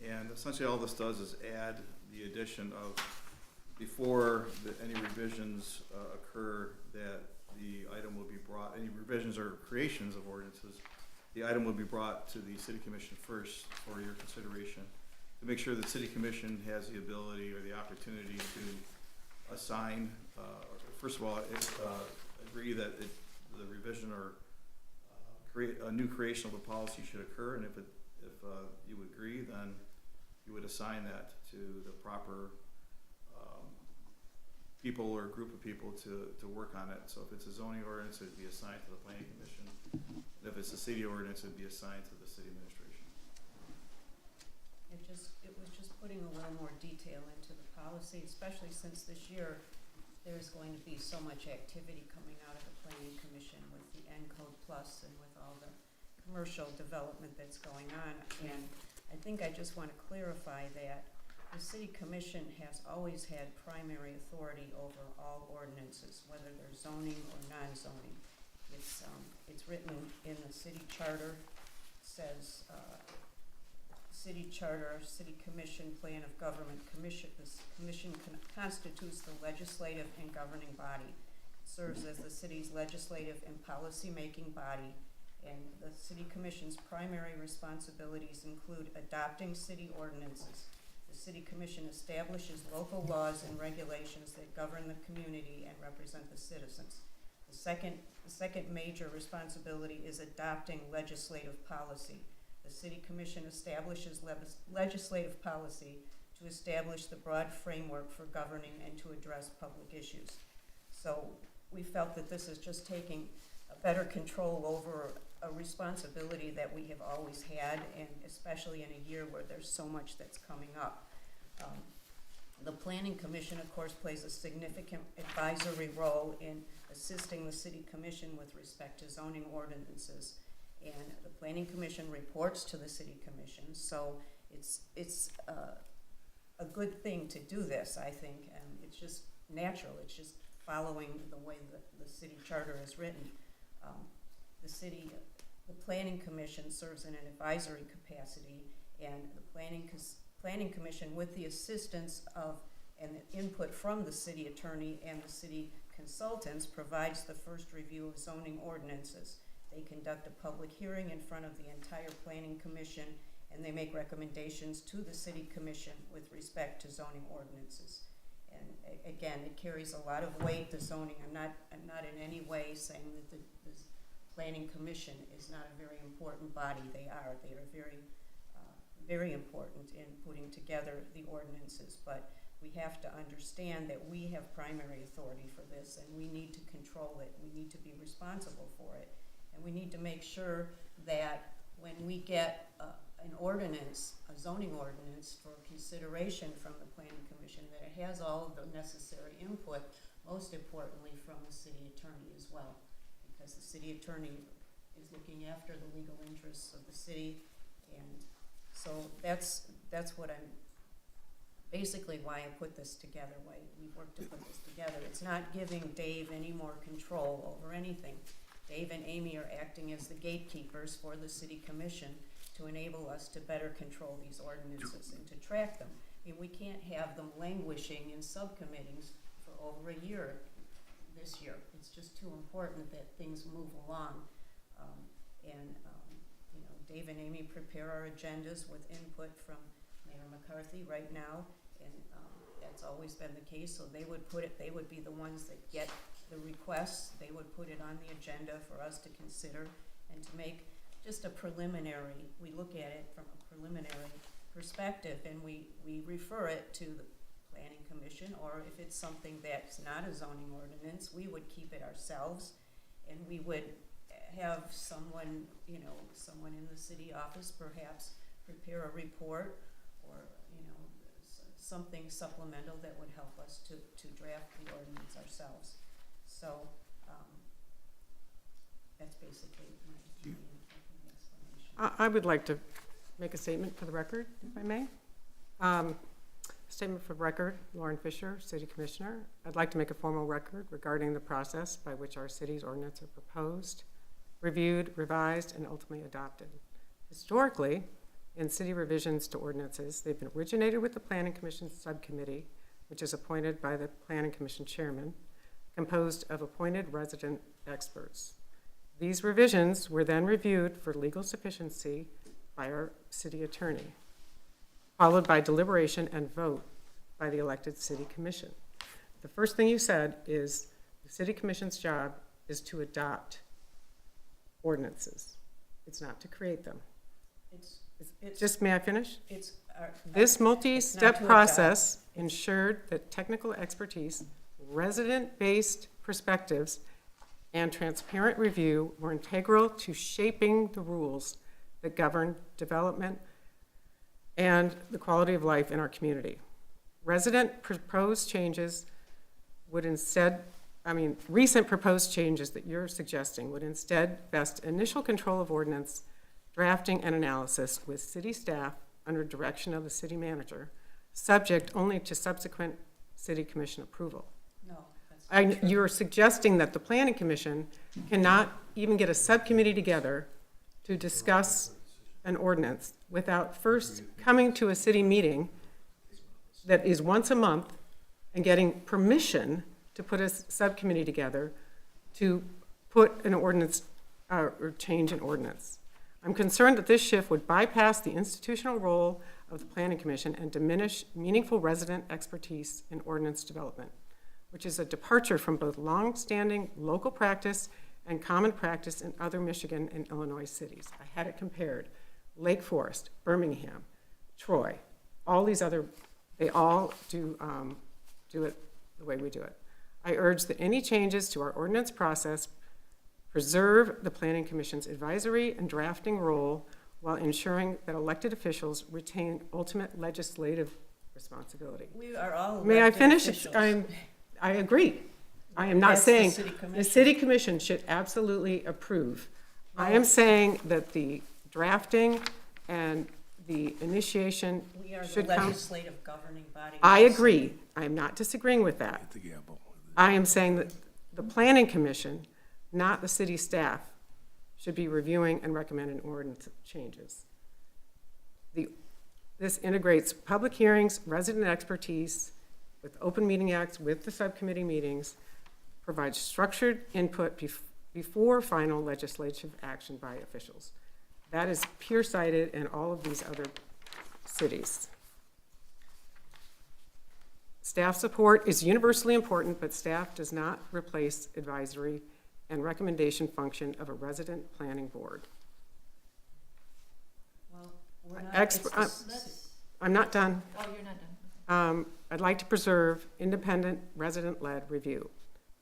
And essentially all this does is add the addition of, before any revisions occur, that the item will be brought, any revisions or creations of ordinances, the item will be brought to the city commission first for your consideration, to make sure the city commission has the ability or the opportunity to assign, first of all, agree that the revision or create a new creation of a policy should occur, and if you agree, then you would assign that to the proper people or a group of people to work on it. So if it's a zoning ordinance, it'd be assigned to the planning commission. And if it's a city ordinance, it'd be assigned to the city administration. It was just putting a little more detail into the policy, especially since this year there's going to be so much activity coming out of the planning commission with the N-Code Plus and with all the commercial development that's going on. And I think I just want to clarify that the city commission has always had primary authority over all ordinances, whether they're zoning or non-zoning. It's written in the city charter, says, city charter, city commission, plan of government commission. This commission constitutes the legislative and governing body. It serves as the city's legislative and policy-making body, and the city commission's primary responsibilities include adopting city ordinances. The city commission establishes local laws and regulations that govern the community and represent the citizens. The second major responsibility is adopting legislative policy. The city commission establishes legislative policy to establish the broad framework for governing and to address public issues. So we felt that this is just taking a better control over a responsibility that we have always had, and especially in a year where there's so much that's coming up. The Planning Commission, of course, plays a significant advisory role in assisting the City Commission with respect to zoning ordinances. And the Planning Commission reports to the City Commission, so it's a good thing to do this, I think, and it's just natural. It's just following the way that the city charter is written. The Planning Commission serves in an advisory capacity, and the Planning Commission, with the assistance of and the input from the city attorney and the city consultants, provides the first review of zoning ordinances. They conduct a public hearing in front of the entire Planning Commission, and they make recommendations to the City Commission with respect to zoning ordinances. And again, it carries a lot of weight, the zoning. I'm not in any way saying that the Planning Commission is not a very important body. They are very important in putting together the ordinances, but we have to understand that we have primary authority for this, and we need to control it. We need to be responsible for it. And we need to make sure that when we get an ordinance, a zoning ordinance for consideration from the Planning Commission, that it has all of the necessary input, most importantly from the city attorney as well, because the city attorney is looking after the legal interests of the city. And so that's what I'm, basically why I put this together, why we worked to put this together. It's not giving Dave any more control over anything. Dave and Amy are acting as the gatekeepers for the City Commission to enable us to better control these ordinances and to track them. I mean, we can't have them languishing in subcommittees for over a year this year. It's just too important that things move along. Dave and Amy prepare our agendas with input from Mayor McCarthy right now, and that's always been the case. So they would be the ones that get the requests. They would put it on the agenda for us to consider and to make just a preliminary. We look at it from a preliminary perspective, and we refer it to the Planning Commission, or if it's something that's not a zoning ordinance, we would keep it ourselves, and we would have someone in the city office perhaps prepare a report, or something supplemental that would help us to draft the ordinance ourselves. So that's basically my explanation. I would like to make a statement for the record, if I may. Statement for the record, Lauren Fisher, City Commissioner. I'd like to make a formal record regarding the process by which our city's ordinance are proposed, reviewed, revised, and ultimately adopted. Historically, in city revisions to ordinances, they've been originated with the Planning Commission subcommittee, which is appointed by the Planning Commission chairman, composed of appointed resident experts. These revisions were then reviewed for legal sufficiency by our city attorney, followed by deliberation and vote by the elected city commission. The first thing you said is the city commission's job is to adopt ordinances. It's not to create them. Just, may I finish? This multi-step process ensured that technical expertise, resident-based perspectives and transparent review were integral to shaping the rules that govern development and the quality of life in our community. Resident proposed changes would instead, recent proposed changes that you're suggesting would instead vest initial control of ordinance drafting and analysis with city staff under direction of the city manager, subject only to subsequent city commission approval. No, that's not true. You're suggesting that the planning commission cannot even get a subcommittee together to discuss an ordinance without first coming to a city meeting that is once a month and getting permission to put a subcommittee together to put an ordinance, or change an ordinance. I'm concerned that this shift would bypass the institutional role of the planning commission and diminish meaningful resident expertise in ordinance development, which is a departure from both long-standing local practice and common practice in other Michigan and Illinois cities. I had it compared. Lake Forest, Birmingham, Troy, all these other, they all do it the way we do it. I urge that any changes to our ordinance process preserve the Planning Commission's advisory and drafting role while ensuring that elected officials retain ultimate legislative responsibility. We are all May I elected finish? officials. I agree. I am not That's the saying, city the commission. city commission should absolutely approve. I am saying that the drafting and the initiation We are the should come. legislative governing body. of I the city. agree. I am not disagreeing with that. Hit the gavel. I am saying that the planning commission, not the city staff, should be reviewing and recommending ordinance changes. This integrates public hearings, resident expertise, with open meeting acts, with the subcommittee meetings, provides structured input before final legislative action by officials. That is peer-cited in all of these other cities. Staff support is universally important, but staff does not replace advisory and recommendation function of a resident planning board. Well, we're not, Exp- it's the I'm- s- I'm not done. Oh, you're not done. I'd like to preserve independent, resident-led review.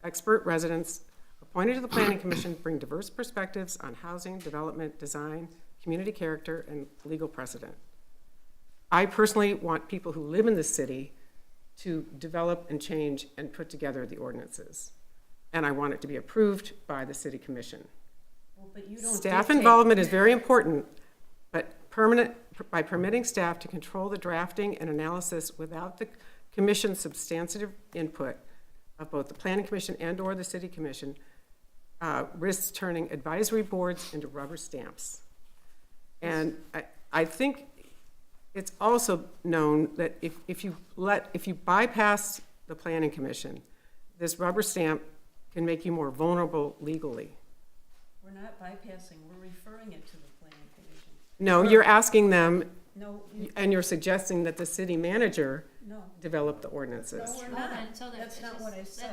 Expert residents appointed to the planning commission bring diverse perspectives on housing, development, design, community character, and legal precedent. I personally want people who live in the city to develop and change and put together the ordinances. And I want it to be approved by the city commission. well, but you don't Staff dictate- involvement is very important, but by permitting staff to control the drafting and analysis without the commission's substantive input of both the planning commission and/or the city commission, risks turning advisory boards into rubber stamps. And I think it's also known that if you bypass the planning commission, this rubber stamp can make you more vulnerable legally. We're not bypassing, we're referring it to the planning commission. No, you're asking them, No, and you're suggesting that the city manager no, develop the ordinances. no, we're Hold not. on, so That's not what I said.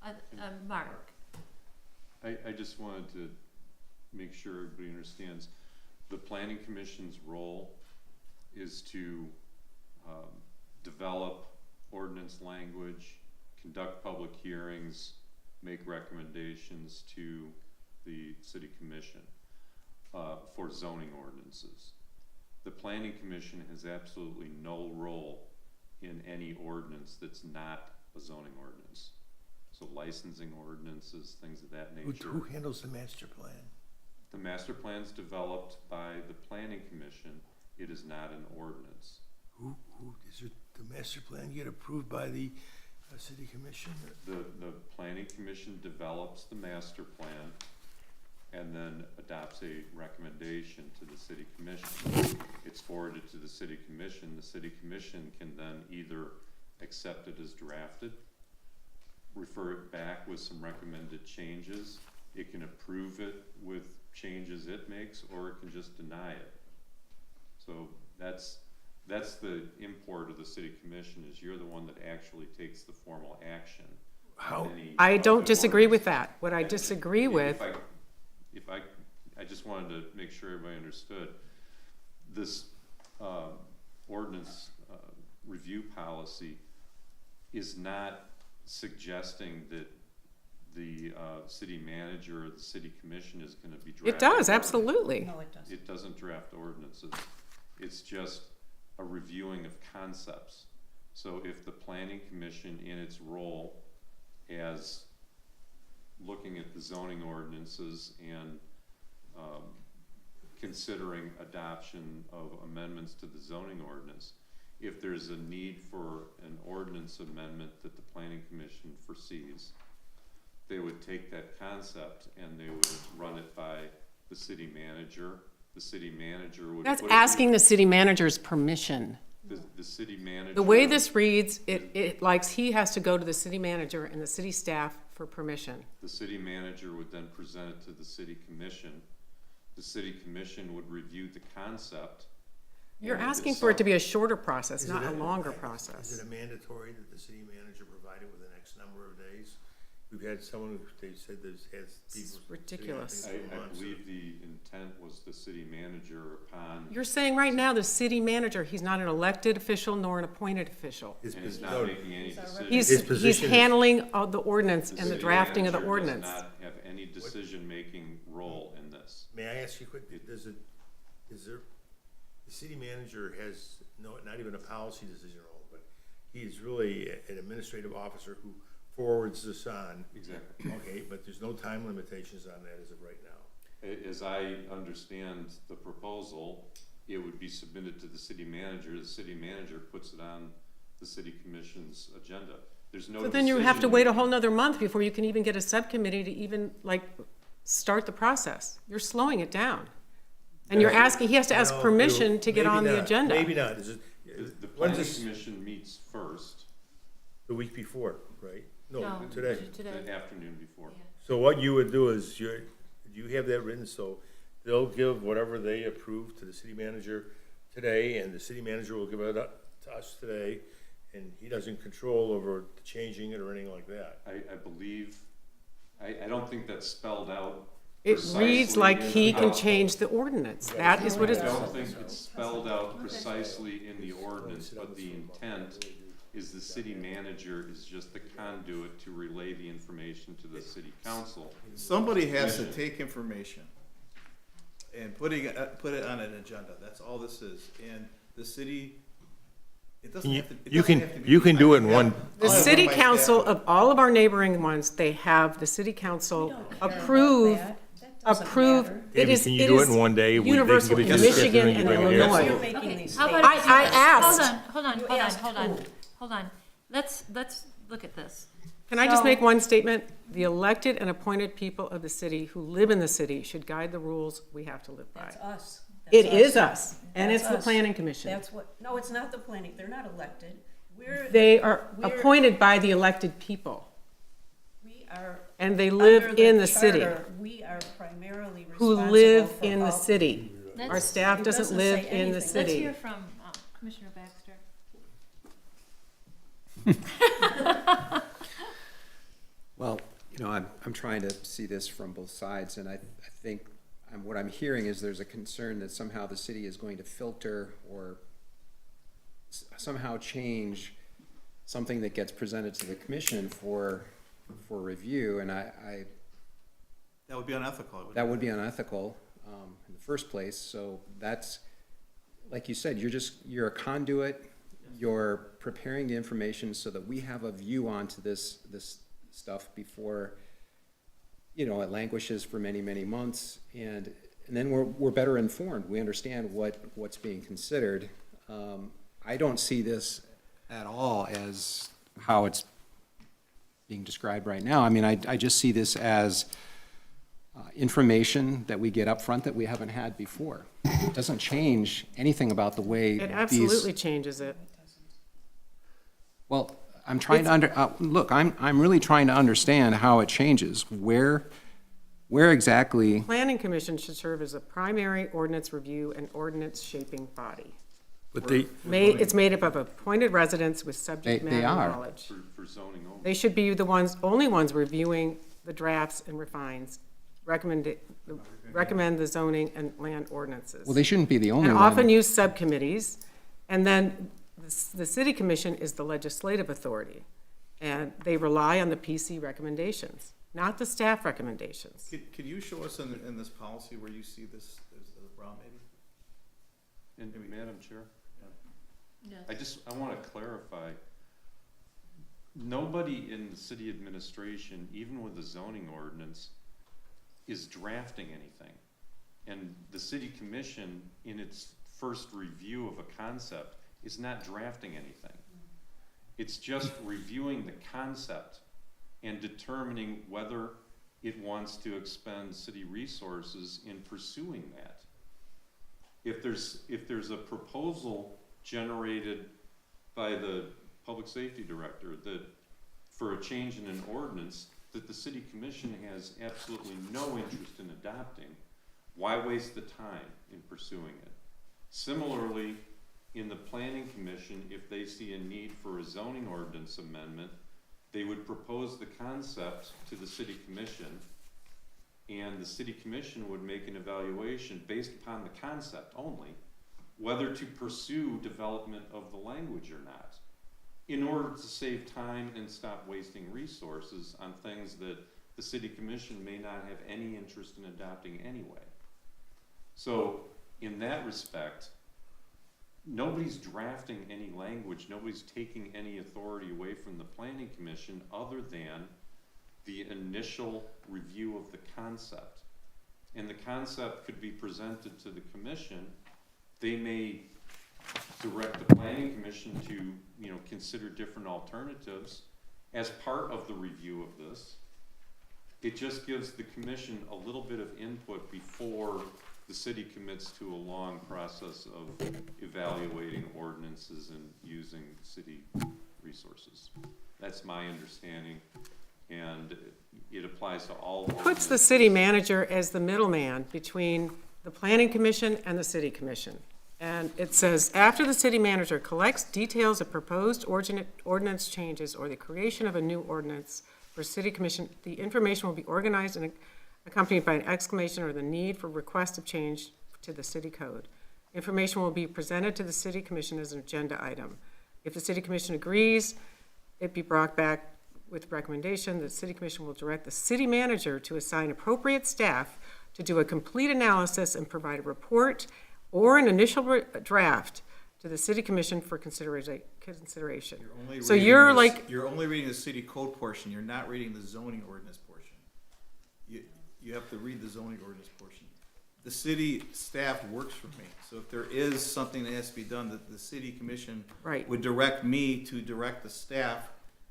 That's, Mark. I just wanted to make sure everybody understands, the planning commission's role is to, develop ordinance language, conduct public hearings, make recommendations to the city commission, for zoning ordinances. The planning commission has absolutely no role in any ordinance that's not a zoning ordinance. So licensing ordinances, things of that nature. Who handles the master plan? The master plan's developed by the planning commission. It is not an ordinance. Who, is it, the master plan get approved by the city commission? The planning commission develops the master plan and then adopts a recommendation to the city commission. It's forwarded to the city commission. The city commission can then either accept it as drafted, refer it back with some recommended changes. It can approve it with changes it makes, or it can just deny it. So that's the import of the city commission, is you're the one that actually takes the formal action. How, I don't disagree with that. What I disagree with, If I just wanted to make sure everybody understood, this ordinance review policy is not suggesting that the city manager or the city commission is gonna be drafting. It does, absolutely. No, it doesn't. It doesn't draft ordinances. It's just a reviewing of concepts. So if the planning commission in its role as looking at the zoning ordinances and considering adoption of amendments to the zoning ordinance, if there's a need for an ordinance amendment that the planning commission foresees, they would take that concept and they would run it by the city manager. The city manager would. That's put it in- asking the city manager's permission. The city manager. The way this reads, it likes he has to go to the city manager and the city staff for permission. The city manager would then present it to the city commission. The city commission would review the concept. You're and asking for it to decide- be a shorter process, Is it not a longer Is process. it a mandatory that the city manager provide it within X number of days? We've had someone, they said there's, has people. It's ridiculous. I believe the intent was the city manager upon, You're saying right now, the city manager, he's not an elected official nor an appointed official. His and is posi- not no, making any decision. He's position is- handling all the ordinance and the city drafting of the manager ordinance. Does not have any decision-making role in this. May I ask you quick, is there, the city manager has not even a policy decision role, but he's really an administrative officer who forwards this on. Exactly. Okay, but there's no time limitations on that as of right now. As I understand the proposal, it would be submitted to the city manager. The city manager puts it on the city commission's agenda. There's no. So then you have to wait a decision- whole nother month before you can even get a subcommittee to even start the process. You're slowing it down. And you're asking, he has to ask No, permission to get maybe on the not, agenda. Maybe not. Is it, The when's planning this, commission meets first, the week before, right? No, No, today. Today. the afternoon before. Yeah. So what you would do is you have that written, so they'll give whatever they approve to the city manager today, and the city manager will give it up to us today, and he doesn't control over changing it or anything like that. I believe, I don't think that's spelled out It precisely reads like in he can the- change the ordinance. That is what I it's. don't think it's spelled out precisely in the ordinance, but the intent is the city manager is just the conduit to relay the information to the city council. Somebody has to take information and put it on an agenda. That's all this is. And the city, it doesn't have to. it You doesn't can- have to be- you can do it in I have- one- The I have city one of my council staff- of all of our neighboring ones, they have the city council approve. It Amy, is, can you it do it is in one day? We- they can universal give in it to you Michigan and and you bring it Illinois. here. You're making these How about statements. I asked. Hold on, You hold on, asked hold on, who? hold on. Let's look at this. Can I just So- make one statement? The elected and appointed people of the city who live in the city should guide the rules we have to live by. That's us. It That's is us, and That's it's the us. planning commission. That's what, no, it's not the planning, they're not elected. They are we're- appointed by the elected people, We are. and they live under in the city, charter, we are primarily who responsible live for in the all- city. Our Let's- staff It doesn't doesn't live say in the anything. Let's city. hear from Commissioner Baxter. Well, I'm trying to see this from both sides, and I think what I'm hearing is there's a concern that somehow the city is going to filter or somehow change something that gets presented to the commission for review, and That would be unethical. that would be unethical in the first place. So that's, like you said, you're a conduit. You're preparing the information so that we have a view onto this stuff before, it languishes for many, many months, and then we're better informed. We understand what's being considered. I don't see this at all as how it's being described right now. I mean, I just see this as information that we get up front that we haven't had before. It doesn't change anything about the way It these. absolutely changes it. Well, I'm trying to look, I'm really trying to understand how it changes. Where exactly, Planning commission should serve as a primary ordinance review and ordinance shaping body. But It's made up of appointed residents with subject They matter are. knowledge. For zoning only. They should be the only ones reviewing the drafts and recommend the zoning and land ordinances. well, they shouldn't be the only And one. often use subcommittees, and then the city commission is the legislative authority. And they rely on the PC recommendations, not the staff recommendations. Could you show us in this policy where you see this as a problem, maybe? And Madam Chair, Yes. I wanna clarify, nobody in the city administration, even with the zoning ordinance, is drafting anything. And the city commission, in its first review of a concept, is not drafting anything. It's just reviewing the concept and determining whether it wants to expend city resources in pursuing that. If there's a proposal generated by the public safety director that, for a change in an ordinance, that the city commission has absolutely no interest in adopting, why waste the time in pursuing it? Similarly, in the planning commission, if they see a need for a zoning ordinance amendment, they would propose the concept to the city commission, and the city commission would make an evaluation based upon the concept only, whether to pursue development of the language or not, in order to save time and stop wasting resources on things that the city commission may not have any interest in adopting anyway. So, in that respect, nobody's drafting any language, nobody's taking any authority away from the planning commission other than the initial review of the concept. And the concept could be presented to the commission. They may direct the planning commission to, consider different alternatives as part of the review of this. It just gives the commission a little bit of input before the city commits to a long process of evaluating ordinances and using city resources. That's my understanding, and it applies to all ordinances. Puts the city manager as the middleman between the planning commission and the city commission. And it says, after the city manager collects details of proposed ordinance changes or the creation of a new ordinance for city commission, the information will be organized and accompanied by an exclamation or the need for request of change to the city code. Information will be presented to the city commission as an agenda item. If the city commission agrees, it be brought back with recommendation. The city commission will direct the city manager to assign appropriate staff to do a complete analysis and provide a report or an initial draft to the city commission for consideration. So you're like, You're only reading the city code portion, you're not reading the zoning ordinance portion. You have to read the zoning ordinance portion. The city staff works for me, so if there is something that has to be done, that the city commission Right. would direct me to direct the staff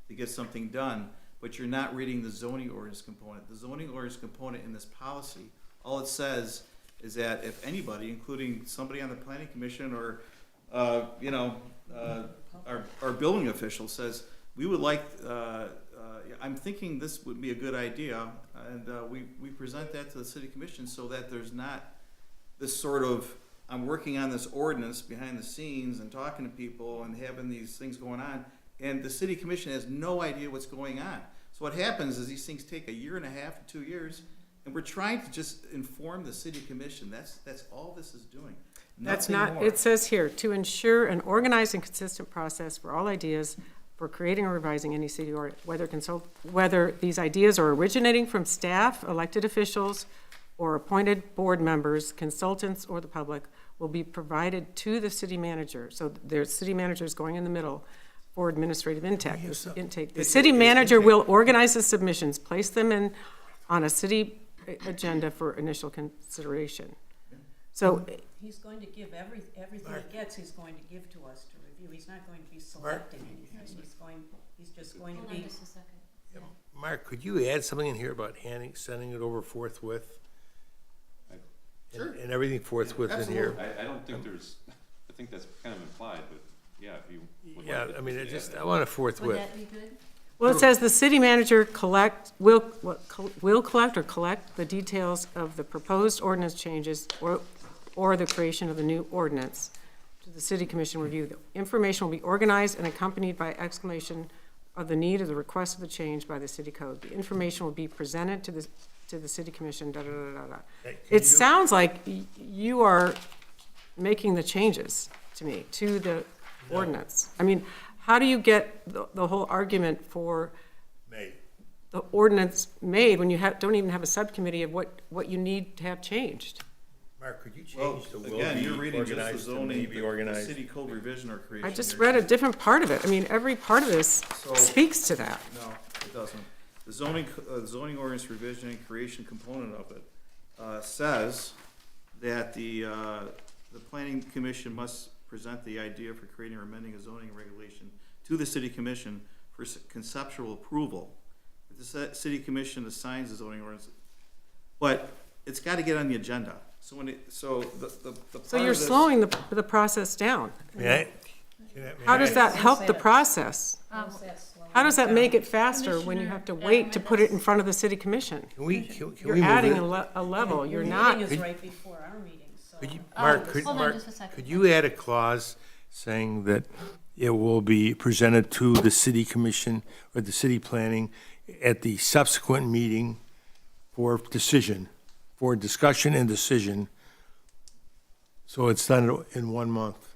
to get something done, but you're not reading the zoning ordinance component. The zoning ordinance component in this policy, all it says is that if anybody, including somebody on the planning commission or, our building official says, we would like, I'm thinking this would be a good idea, and we present that to the city commission so that there's not this sort of, I'm working on this ordinance behind the scenes and talking to people and having these things going on, and the city commission has no idea what's going on. So what happens is these things take 1.5 years to 2 years, and we're trying to just inform the city commission. That's all this is doing. that's Nothing not, more. it says here, to ensure an organized and consistent process for all ideas for creating or revising any city or whether these ideas are originating from staff, elected officials, or appointed board members, consultants, or the public, will be provided to the city manager. So their city manager is going in the middle for administrative intake. The city manager will organize the submissions, place them on a city agenda for initial consideration. So, He's going to give everything he gets, he's going to give to us to review. He's not going to be selecting anything. He's just going to Hold on be. just a second. Mark, could you add something in here about sending it over forthwith? Sure. And everything forthwith in here? I don't think I think that's kind of implied, but yeah, if you would like Yeah, to I mean, add that. I want it Would forthwith. that be good? well, it says the city manager will collect the details of the proposed ordinance changes or the creation of a new ordinance to the city commission review. The information will be organized and accompanied by exclamation of the need of the request of the change by the city code. The information will be presented to the city commission, da, da, da, da, da. It sounds like you are making the changes to me, to the ordinance. I mean, how do you get the whole argument for May. the ordinance made when you don't even have a subcommittee of what you need to have changed? Mark, could you Well, change the will again, be you're reading just the organized to zoning, may be the organized? city code revision or creation. I just There's read a different part of it. I mean, every part of this So- speaks to that. No, it doesn't. The zoning ordinance revision and creation component of it, says that the planning commission must present the idea for creating or amending a zoning regulation to the city commission for conceptual approval. If the city commission assigns the zoning ordinance, but it's gotta get on the agenda. So when it, so the So part you're of this- slowing the process down. May How does that help the Say that. process? How's that slowing How does that down? make it faster when you have to wait to put it in front of the city commission? Can we move You're adding it? a level, Your you're not. meeting is right before our meeting, so. Could you, Mark, could, hold on Mark, just a second. could you add a clause saying that it will be presented to the city commission or the city planning at the subsequent meeting for decision, for discussion and decision? So it's done in 1 month.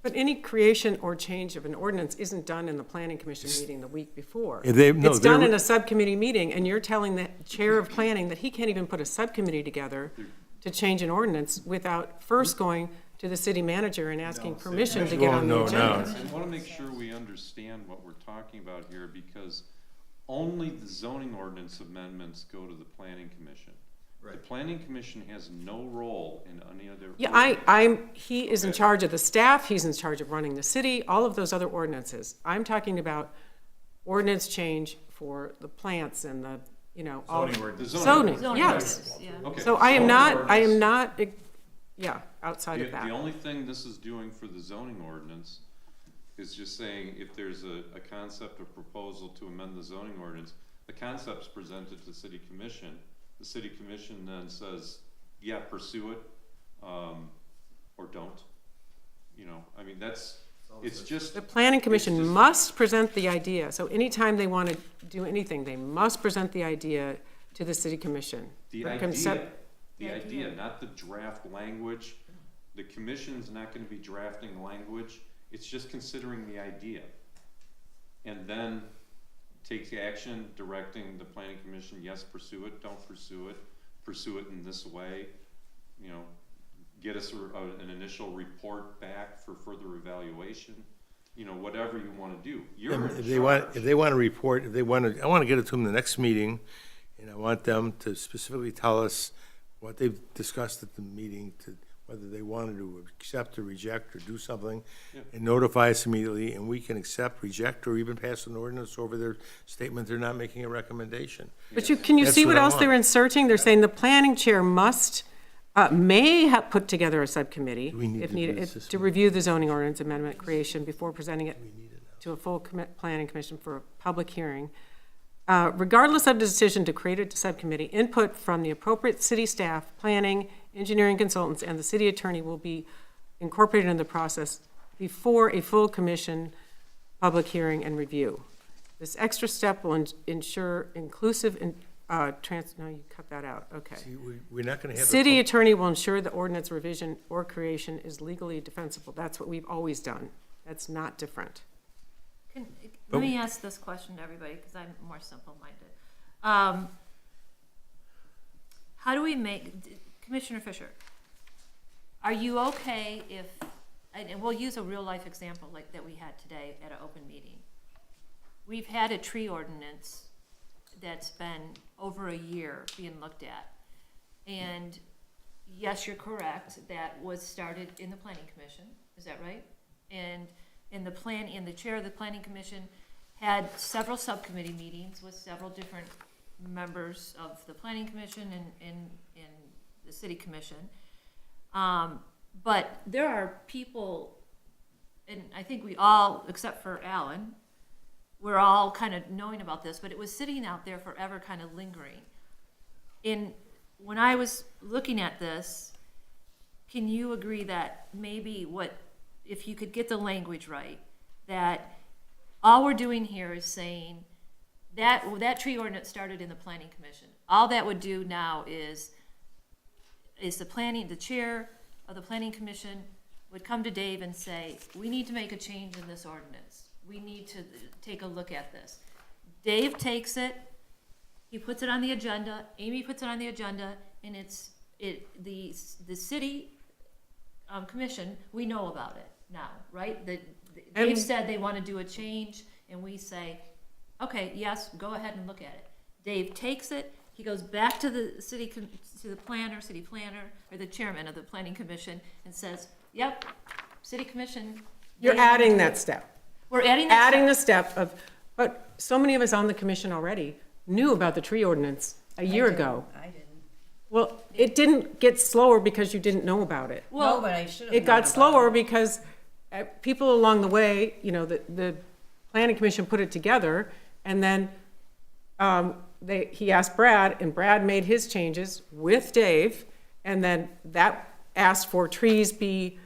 But any creation or change of an ordinance isn't done in the planning commission meeting the week before. If they- no, It's done they're- in a subcommittee meeting, and you're telling the chair of planning that he can't even put a subcommittee together to change an ordinance without first going to the city manager and asking permission to get on the No, no, agenda. I want to make sure we understand what we're talking about here, because only the zoning ordinance amendments go to the planning commission. The Right. planning commission has no role in any other. Yeah, he is in charge of the staff, he's in charge of running the city, all of those other ordinances. I'm talking about ordinance change for the plants and the, all. Zoning ordinance. The Zoning, Zoning yes. ordinance, yeah. Okay, So I am zoning not, ordinance. outside of The that. only thing this is doing for the zoning ordinance is just saying if there's a concept or proposal to amend the zoning ordinance, the concept's presented to city commission. The city commission then says, yeah, pursue it, or don't. I mean, it's just, The planning commission just- must present the idea, so anytime they want to do anything, they must present the idea to the city commission. the For idea, concept- not the draft language. The commission's not gonna be drafting language, it's just considering the idea. And then take action directing the planning commission, yes, pursue it, don't pursue it in this way, get us an initial report back for further evaluation, whatever you wanna do. You're in If they want charge. to report, I want to get it to them the next meeting, and I want them to specifically tell us what they've discussed at the meeting, whether they wanted to accept or reject or do something, Yeah. and notify us immediately, and we can accept, reject, or even pass an ordinance over their statement they're not making a recommendation. But can you That's see what what I else they're want. inserting? They're saying the planning chair may have put together a subcommittee, Do we need if to do needed, this to week? review the zoning ordinance amendment creation before presenting it to a full planning commission for a public hearing. Regardless of the decision to create a subcommittee, input from the appropriate city staff, planning, engineering consultants, and the city attorney will be incorporated in the process before a full commission, public hearing, and review. This extra step will ensure inclusive and, no, you cut that out, okay. See, we're not going to have. City attorney will ensure the ordinance revision or creation is legally defensible. That's what we've always done. That's not different. Let me ask this question to everybody, because I'm more simple-minded. How do we Commissioner Fisher, are you okay if, and we'll use a real-life example like that we had today at an open meeting. We've had a tree ordinance that's been over a year being looked at. And yes, you're correct, that was started in the planning commission, is that right? And the chair of the planning commission had several subcommittee meetings with several different members of the planning commission and the city commission. But there are people, and I think we all, except for Alan, we're all kind of knowing about this, but it was sitting out there forever, kind of lingering. When I was looking at this, can you agree that maybe if you could get the language right, that all we're doing here is saying that tree ordinance started in the planning commission. All that would do now is the chair of the planning commission would come to Dave and say, we need to make a change in this ordinance. We need to take a look at this. Dave takes it, he puts it on the agenda, Amy puts it on the agenda, and the city, commission, we know about it now, right? Dave And- said they wanna do a change, and we say, okay, yes, go ahead and look at it. Dave takes it, he goes back to the city planner, or the chairman of the planning commission, and says, yep, city commission. You're they- adding that step. We're adding that. Adding the step of, but so many of us on the commission already knew about the tree ordinance a year ago. I didn't. Well, it didn't get slower because you didn't know about it. No, but I should have. It got slower because people along the way, you know, the planning commission put it together, and then he asked Brad, and Brad made his changes with Dave, and then that asked for trees be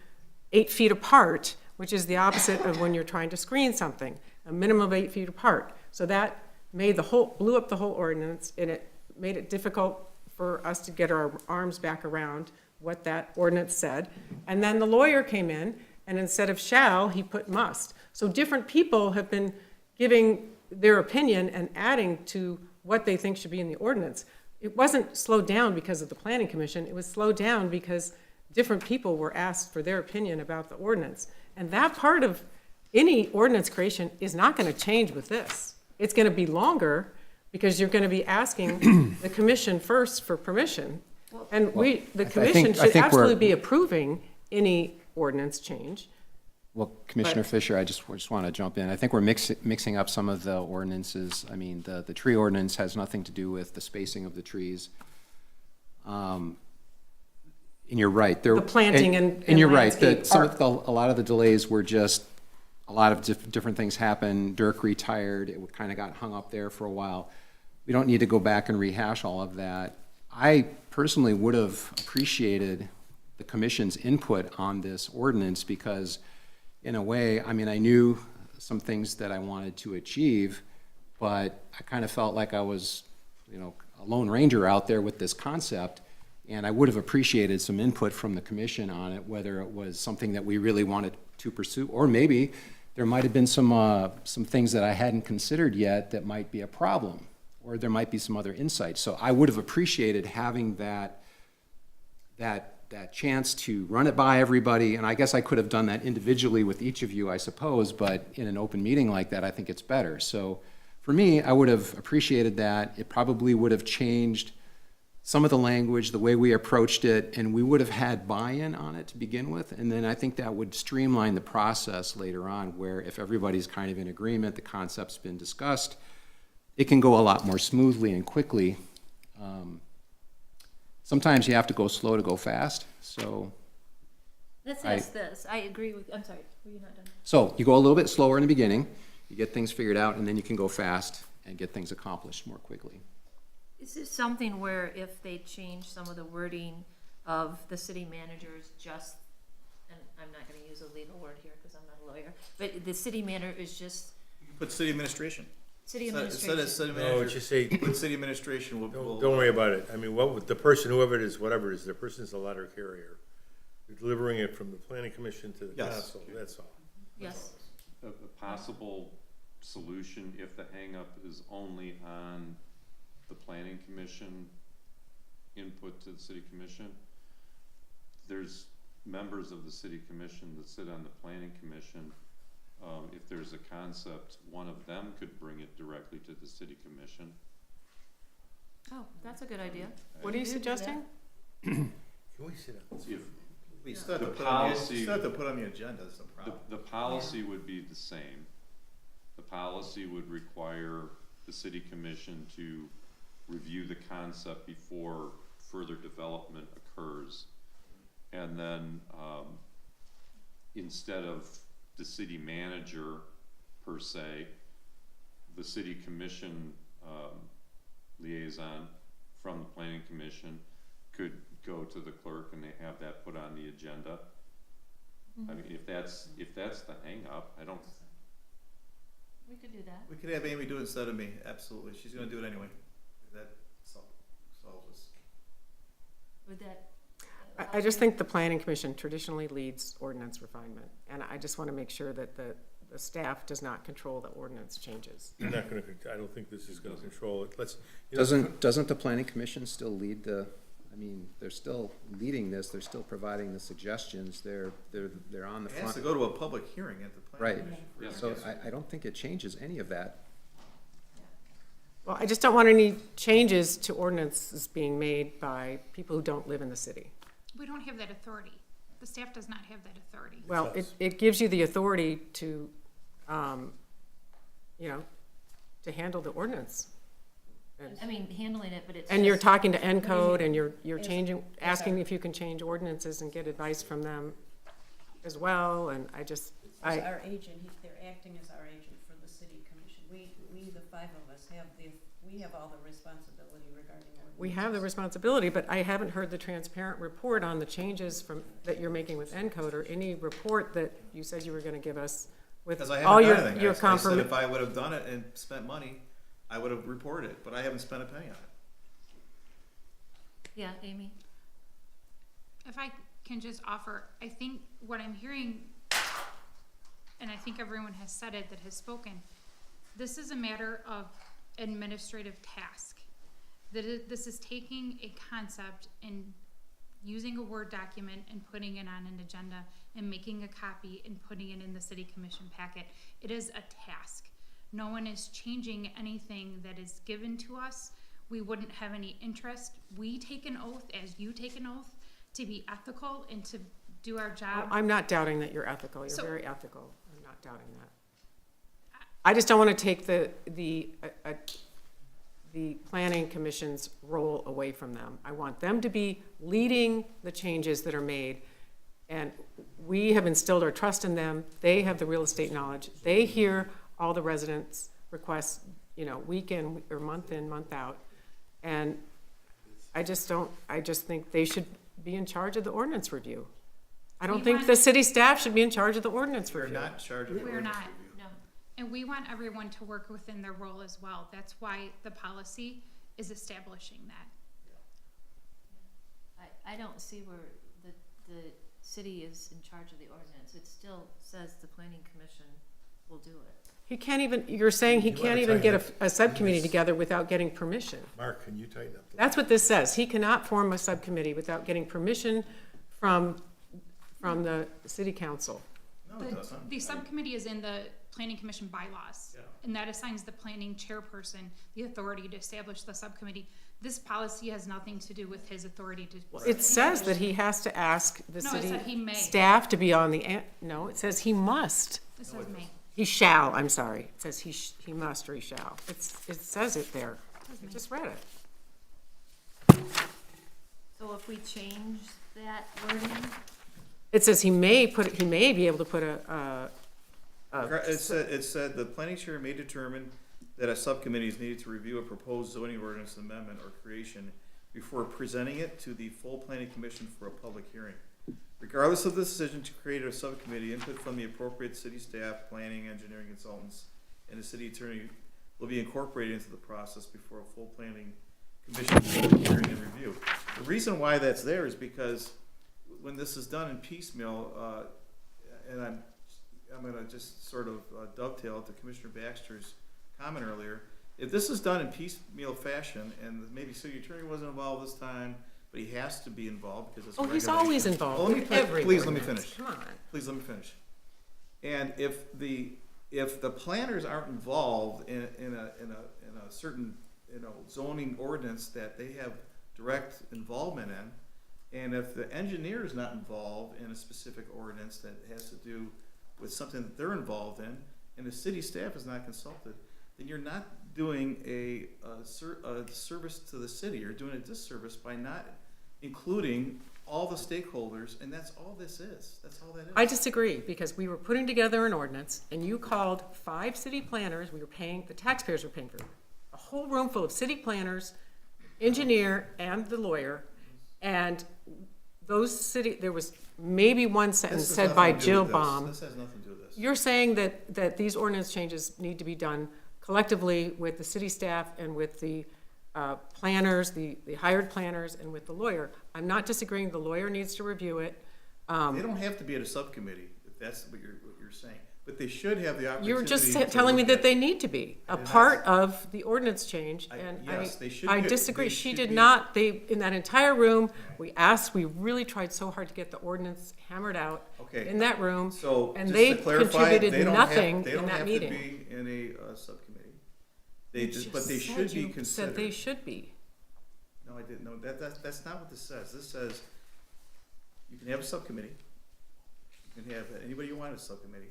8 feet apart, which is the opposite of when you're trying to screen something, a minimum of 8 feet apart. So that made blew up the whole ordinance, and it made it difficult for us to get our arms back around what that ordinance said. And then the lawyer came in, and instead of shall, he put must. So different people have been giving their opinion and adding to what they think should be in the ordinance. It wasn't slowed down because of the planning commission, it was slowed down because different people were asked for their opinion about the ordinance. And that part of any ordinance creation is not gonna change with this. It's gonna be longer because you're gonna be asking the commission first for permission. And the commission I should think we're- absolutely be approving any ordinance change. Well, Commissioner Fisher, I just want to jump in. I think we're mixing up some of the ordinances. I mean, the tree ordinance has nothing to do with the spacing of the trees. And you're right. The planting and you're right. landscape A lot of the delays were just, a lot of different things happened. Dirk retired. It kind of got hung up there for a while. We don't need to go back and rehash all of that. I personally would have appreciated the commission's input on this ordinance because in a way, I mean, I knew some things that I wanted to achieve, but I kind of felt like I was, you know, a lone ranger out there with this concept, and I would have appreciated some input from the commission on it, whether it was something that we really wanted to pursue, or maybe there might have been some things that I hadn't considered yet that might be a problem, or there might be some other insights. So I would have appreciated having that chance to run it by everybody, and I guess I could have done that individually with each of you, I suppose, but in an open meeting like that, I think it's better. So for me, I would have appreciated that. It probably would have changed some of the language, the way we approached it, and we would have had buy-in on it to begin with, and then I think that would streamline the process later on, where if everybody's kind of in agreement, the concept's been discussed, it can go a lot more smoothly and quickly. Sometimes you have to go slow to go fast, so. Let's ask this, I agree with, I'm sorry, were you not done? So you go a little bit slower in the beginning, you get things figured out, and then you can go fast and get things accomplished more quickly. Is this something where if they change some of the wording of the city managers just, and I'm not gonna use a legal word here because I'm not a lawyer, but the city manager is just You can put city administration. city Instead administration? of city No, manager, what you say, put city administration will. don't worry about it. I mean, the person, whoever it is, whatever it is, the person's the letter carrier. You're delivering it from the planning commission to the Yes. council, that's all. Yes, A possible solution, if the hangup is only on the planning commission input to the city commission, there's members of the city commission that sit on the planning commission. If there's a concept, one of them could bring it directly to the city commission. oh, that's a good idea. What are you suggesting? Can we sit on this? If We still have to The put on the, policy- still have to put on the agenda, that's the problem. the policy would be the same. The policy would require the city commission to review the concept before further development occurs. And then, instead of the city manager per se, the city commission, liaison from the planning commission could go to the clerk and they have that put on the agenda. I mean, if that's the hang up, I don't, We could do that. We could have Amy do it instead of me, absolutely, she's gonna do it anyway. That solves this. Would that, I just think the planning commission traditionally leads ordinance refinement, and I just want to make sure that the staff does not control the ordinance changes. They're not gonna, I don't think this is gonna control it. Let's, you know, Doesn't the planning commission still lead I mean, they're still leading this, they're still providing the suggestions, they're on the It has to front. go to a public hearing at the planning Right, commission. so I don't think it changes any of that. Well, I just don't want any changes to ordinances being made by people who don't live in the city. We don't have that authority. The staff does not have that authority. Well, does. it gives you the authority to, to handle the ordinance. I mean, handling it, but it's And you're just- talking to Encode, and you're As- changing, asking if you can change ordinances and get advice from them as well, and I just, As our agent, they're acting as our agent for the city commission. We, the five of us we have all the responsibility regarding ordinances. we have the responsibility, but I haven't heard the transparent report on the changes that you're making with Encode, or any report that you said you were gonna give us with Because I all haven't your, done anything. your I said confirm. if I would have done it and spent money, I would have reported it, but I haven't spent a penny on it. Yeah, Amy? If I can just offer, I think what I'm hearing, and I think everyone has said it that has spoken, this is a matter of administrative task. This is taking a concept and using a Word document and putting it on an agenda and making a copy and putting it in the city commission packet. It is a task. No one is changing anything that is given to us. We wouldn't have any interest. We take an oath, as you take an oath, to be ethical and to do our job. I'm not doubting that you're ethical, you're So- very ethical, I'm not doubting that. I just don't wanna take the planning commission's role away from them. I want them to be leading the changes that are made, and we have instilled our trust in them. They have the real estate knowledge, they hear all the residents' requests, week in, or month in, month out. And I just think they should be in charge of the ordinance review. I don't We think want- the city staff should be in charge of the ordinance We're review. not in charge of the We're ordinance not. review. No. And we want everyone to work within their role as well. That's why the policy is establishing that. I don't see where the city is in charge of the ordinance. It still says the planning commission will do it. He can't even, you're saying he You can't wanna even get tighten a subcommittee together without getting permission. Mark, can you tighten up? That's what this says. He cannot form a subcommittee without getting permission from the city council. No, it doesn't. The subcommittee is in the planning commission bylaws. Yeah. And that assigns the planning chairperson the authority to establish the subcommittee. This policy has nothing to do with his authority to. It says that he has to ask the No, it city said he may. staff to be on no, it says he must. This says may. He shall, I'm sorry. It says he must or he shall. It says it there. I just read it. So if we change that wording, It says he may be able to put It said the planning chair may determine that a subcommittee is needed to review a proposed zoning ordinance amendment or creation before presenting it to the full planning commission for a public hearing. Regardless of the decision to create a subcommittee, input from the appropriate city staff, planning, engineering consultants, and the city attorney will be incorporated into the process before a full planning commission public hearing and review. The reason why that's there is because when this is done in piecemeal, and I'm gonna just sort of dovetail to Commissioner Baxter's comment earlier. If this is done in piecemeal fashion, and maybe city attorney wasn't involved this time, but he has to be involved because it's a Oh, he's regulation. always involved Well, let me with fin- every Please let me ordinance. finish. Come on. Please let me finish. And if the planners aren't involved in a certain, zoning ordinance that they have direct involvement in, and if the engineer is not involved in a specific ordinance that has to do with something that they're involved in, and the city staff is not consulted, then you're not doing a service to the city. You're doing a disservice by not including all the stakeholders, and that's all this is. That's all that is. I disagree, because we were putting together an ordinance, and you called 5 city planners, the taxpayers were paying for it, a whole room full of city planners, engineer, and the lawyer, and there was maybe one sentence This has said by nothing to do Jill with this. Baum. This has nothing to do with this. You're saying that these ordinance changes need to be done collectively with the city staff and with the planners, the hired planners, and with the lawyer. I'm not disagreeing, the lawyer needs to review it. They don't have to be at a subcommittee, if that's what you're saying, but they should have the opportunity. You're just to telling me look that at they it. need to be a And part of the ordinance change, I- and yes, they should I be- disagree. they She should did be- not, in that entire room, we asked, we really tried so hard to get the ordinance hammered out Okay. in that room, So, and just they to clarify, contributed they don't have- nothing they in don't that have meeting. to be in a subcommittee. They You just, but they just should said be you considered. said they should be. No, I didn't, no, that's not what this says. This says, you can have a subcommittee. You can have anybody you want as a subcommittee.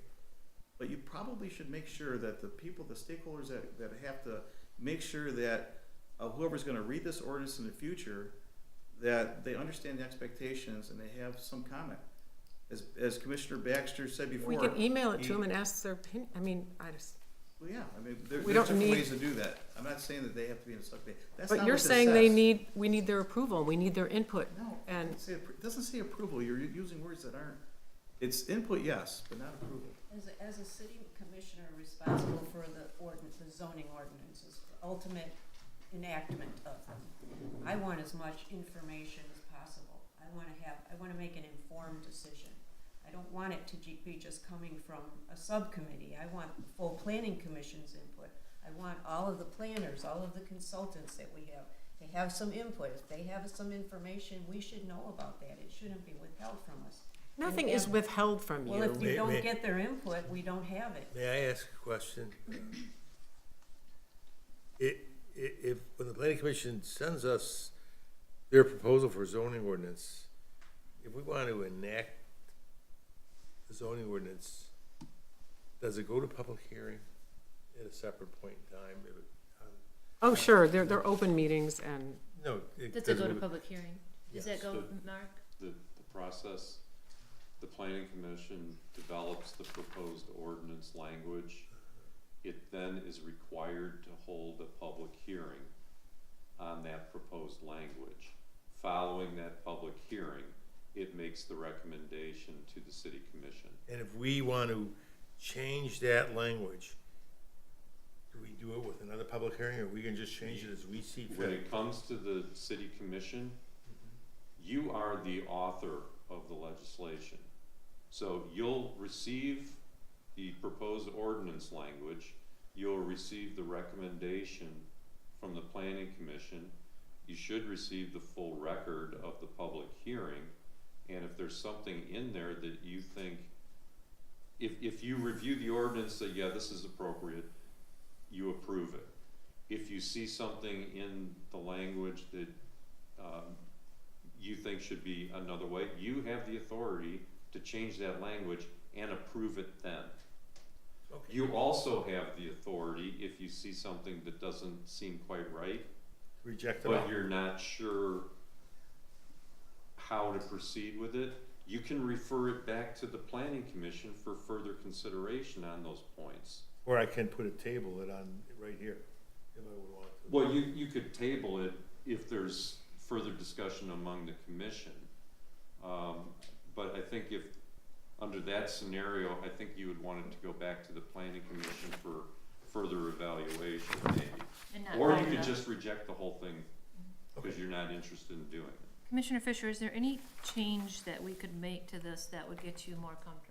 But you probably should make sure that the people, the stakeholders that have to make sure that whoever's gonna read this ordinance in the future, that they understand the expectations and they have some comment. As Commissioner Baxter said before. We can email it to he- them and ask their opinion. I mean, I just, Well, yeah, I mean, We there's don't different need- ways to do that. I'm not saying that they have to be in a subcommittee. That's but not you're what this saying says. we need their approval, we need their input. No, And it doesn't say approval. You're using words that aren't, it's input, yes, but not approval. As a city commissioner responsible for the zoning ordinances, the ultimate enactment of them, I want as much information as possible. I wanna make an informed decision. I don't want it to be just coming from a subcommittee. I want the full planning commission's input. I want all of the planners, all of the consultants that we have, to have some input. If they have some information, we should know about that. It shouldn't be withheld from us. nothing is withheld from Well, if you. you don't get their input, we don't have it. May I ask a question? If, when the planning commission sends us their proposal for zoning ordinance, if we want to enact the zoning ordinance, does it go to public hearing at a separate point in time? If it, Oh, sure, they're open meetings and, No. Does it go to public hearing? Does that go, Mark? The process, the planning commission develops the proposed ordinance language. It then is required to hold a public hearing on that proposed language. Following that public hearing, it makes the recommendation to the city commission. And if we want to change that language, do we do it with another public hearing, or we can just change it as we see When fit? it comes to the city commission, you are the author of the legislation. So you'll receive the proposed ordinance language, you'll receive the recommendation from the planning commission, you should receive the full record of the public hearing, and if there's something in there that you think, if you review the ordinance, say, yeah, this is appropriate, you approve it. If you see something in the language that you think should be another way, you have the authority to change that language and approve it then. Okay. You also have the authority, if you see something that doesn't seem quite right, Reject it all. but you're not sure how to proceed with it, you can refer it back to the planning commission for further consideration on those points. Or I can put a table it on, right here, if I would want to. Well, you could table it if there's further discussion among the commission. But I think if, under that scenario, I think you would want it to go back to the planning commission for further evaluation, maybe. And not Or you vote could on it? just reject the whole thing because you're not interested in doing it. Commissioner Fisher, is there any change that we could make to this that would get you more comfortable?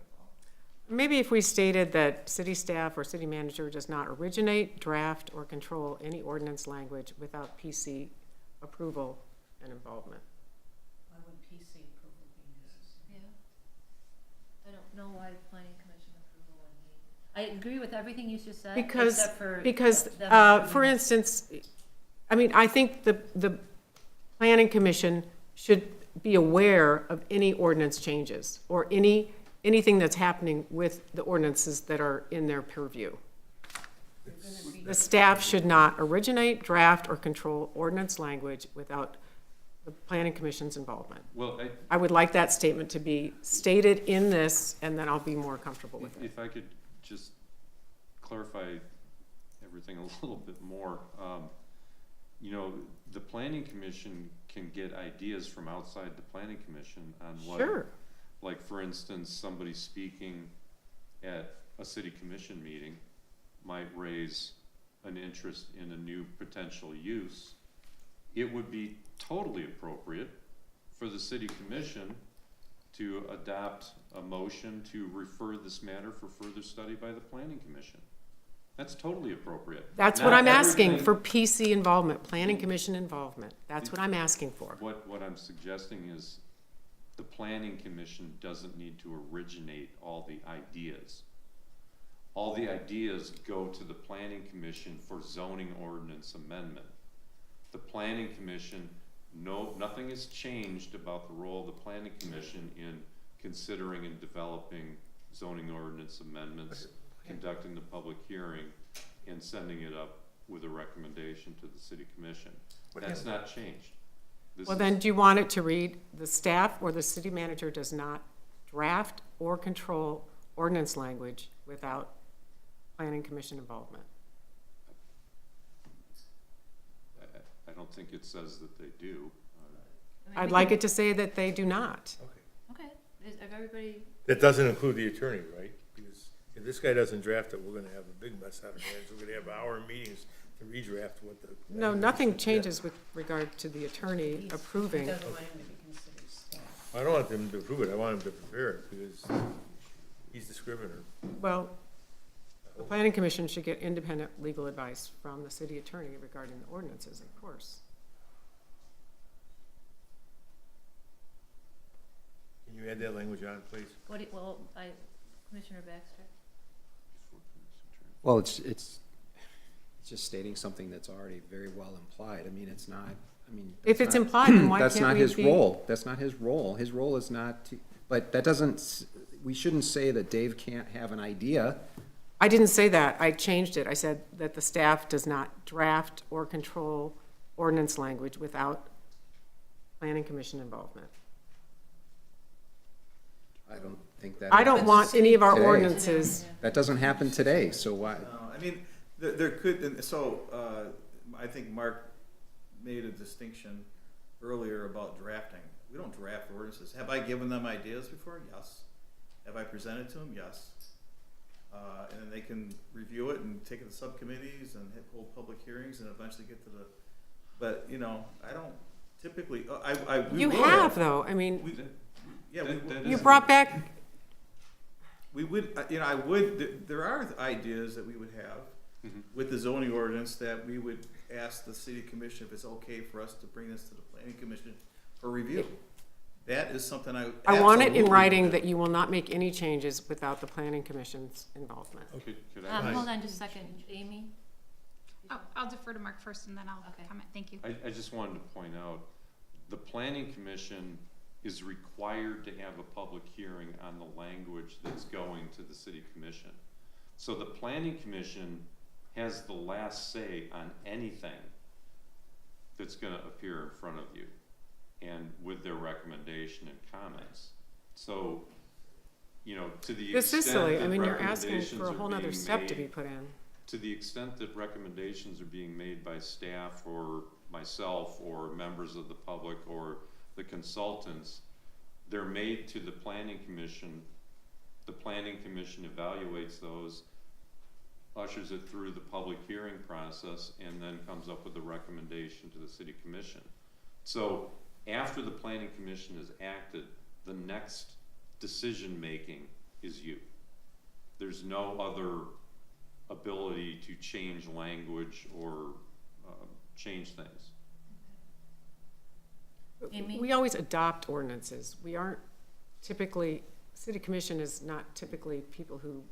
maybe if we stated that city staff or city manager does not originate, draft, or control any ordinance language without PC approval and involvement. Why would PC approval be necessary? Yeah. I don't know why planning commission approval would need. I agree with everything you just said, Because, except for. because, them for approving. instance, I mean, I think the planning commission should be aware of any ordinance changes or anything that's happening with the ordinances that are in their purview. They're gonna be- The staff should not originate, draft, or control ordinance language without the planning commission's involvement. Well, I would like that statement to be stated in this, and then I'll be more comfortable with it. if I could just clarify everything a little bit more. You know, the planning commission can get ideas from outside the planning commission on what. Sure. Like, for instance, somebody speaking at a city commission meeting might raise an interest in a new potential use, it would be totally appropriate for the city commission to adopt a motion to refer this matter for further study by the planning commission. That's totally appropriate. That's Not what I'm asking everything- for PC involvement, planning commission involvement. That's what I'm asking for. What I'm suggesting is the planning commission doesn't need to originate all the ideas. All the ideas go to the planning commission for zoning ordinance amendment. The planning commission, nothing has changed about the role of the planning commission in considering and developing zoning ordinance amendments, conducting the public hearing, and sending it up with a recommendation to the city commission. That's not changed. This Well, is- then, do you want it to read, the staff or the city manager does not draft or control ordinance language without planning commission involvement? I don't think it says that they do. I mean, I'd we like can- it to say that they do not. Okay, is everybody, That doesn't include the attorney, right? Because if this guy doesn't draft it, we're gonna have a big mess out of hands. We're gonna have hour meetings to redraft what the. No, nothing changes with regard to the attorney He approving. doesn't want him to be considered staff. I don't want them to approve it, I want them to prepare it, because he's the scrivener. Well, the planning commission should get independent legal advice from the city attorney regarding the ordinances, of course. Can you add that language on, please? Commissioner Baxter? Well, it's just stating something that's already very well implied. I mean, it's not, I mean. If that's it's not- implied, then why That's can't not we his be? role. That's not his role. His role is not to, but that doesn't, we shouldn't say that Dave can't have an idea. I didn't say that. I changed it. I said that the staff does not draft or control ordinance language without planning commission involvement. I don't think that. I don't want any of our Today. ordinances, That doesn't happen today, so why? I mean, there could, and so, I think Mark made a distinction earlier about drafting. We don't draft ordinances. Have I given them ideas before? Yes. Have I presented to them? Yes. And then they can review it and take it to subcommittees and hold public hearings and eventually get to the, but, you know, I don't typically, we you will. have though, I mean, We, yeah, That- we, that you is- brought back, we would, you know, I would, there are ideas that we would have Mhm. with the zoning ordinance that we would ask the city commission if it's okay for us to bring this to the planning commission for review. That is something I I want it in absolutely writing would do. that you will not make any changes without the planning commission's involvement. Could I? Hold on just a second, Amy? I'll defer to Mark first and then I'll Okay. comment. Thank you. I just wanted to point out, the planning commission is required to have a public hearing on the language that's going to the city commission. So the planning commission has the last say on anything that's gonna appear in front of you, and with their recommendation and comments. So, you know, to the This extent is silly. I that mean, you're asking recommendations for a are whole nother being step to made- be put in. to the extent that recommendations are being made by staff or myself or members of the public or the consultants, they're made to the planning commission. The planning commission evaluates those, ushers it through the public hearing process, and then comes up with a recommendation to the city commission. So after the planning commission has acted, the next decision-making is you. There's no other ability to change language or change things. Amy? We always adopt ordinances. We aren't typically, city commission is not typically people who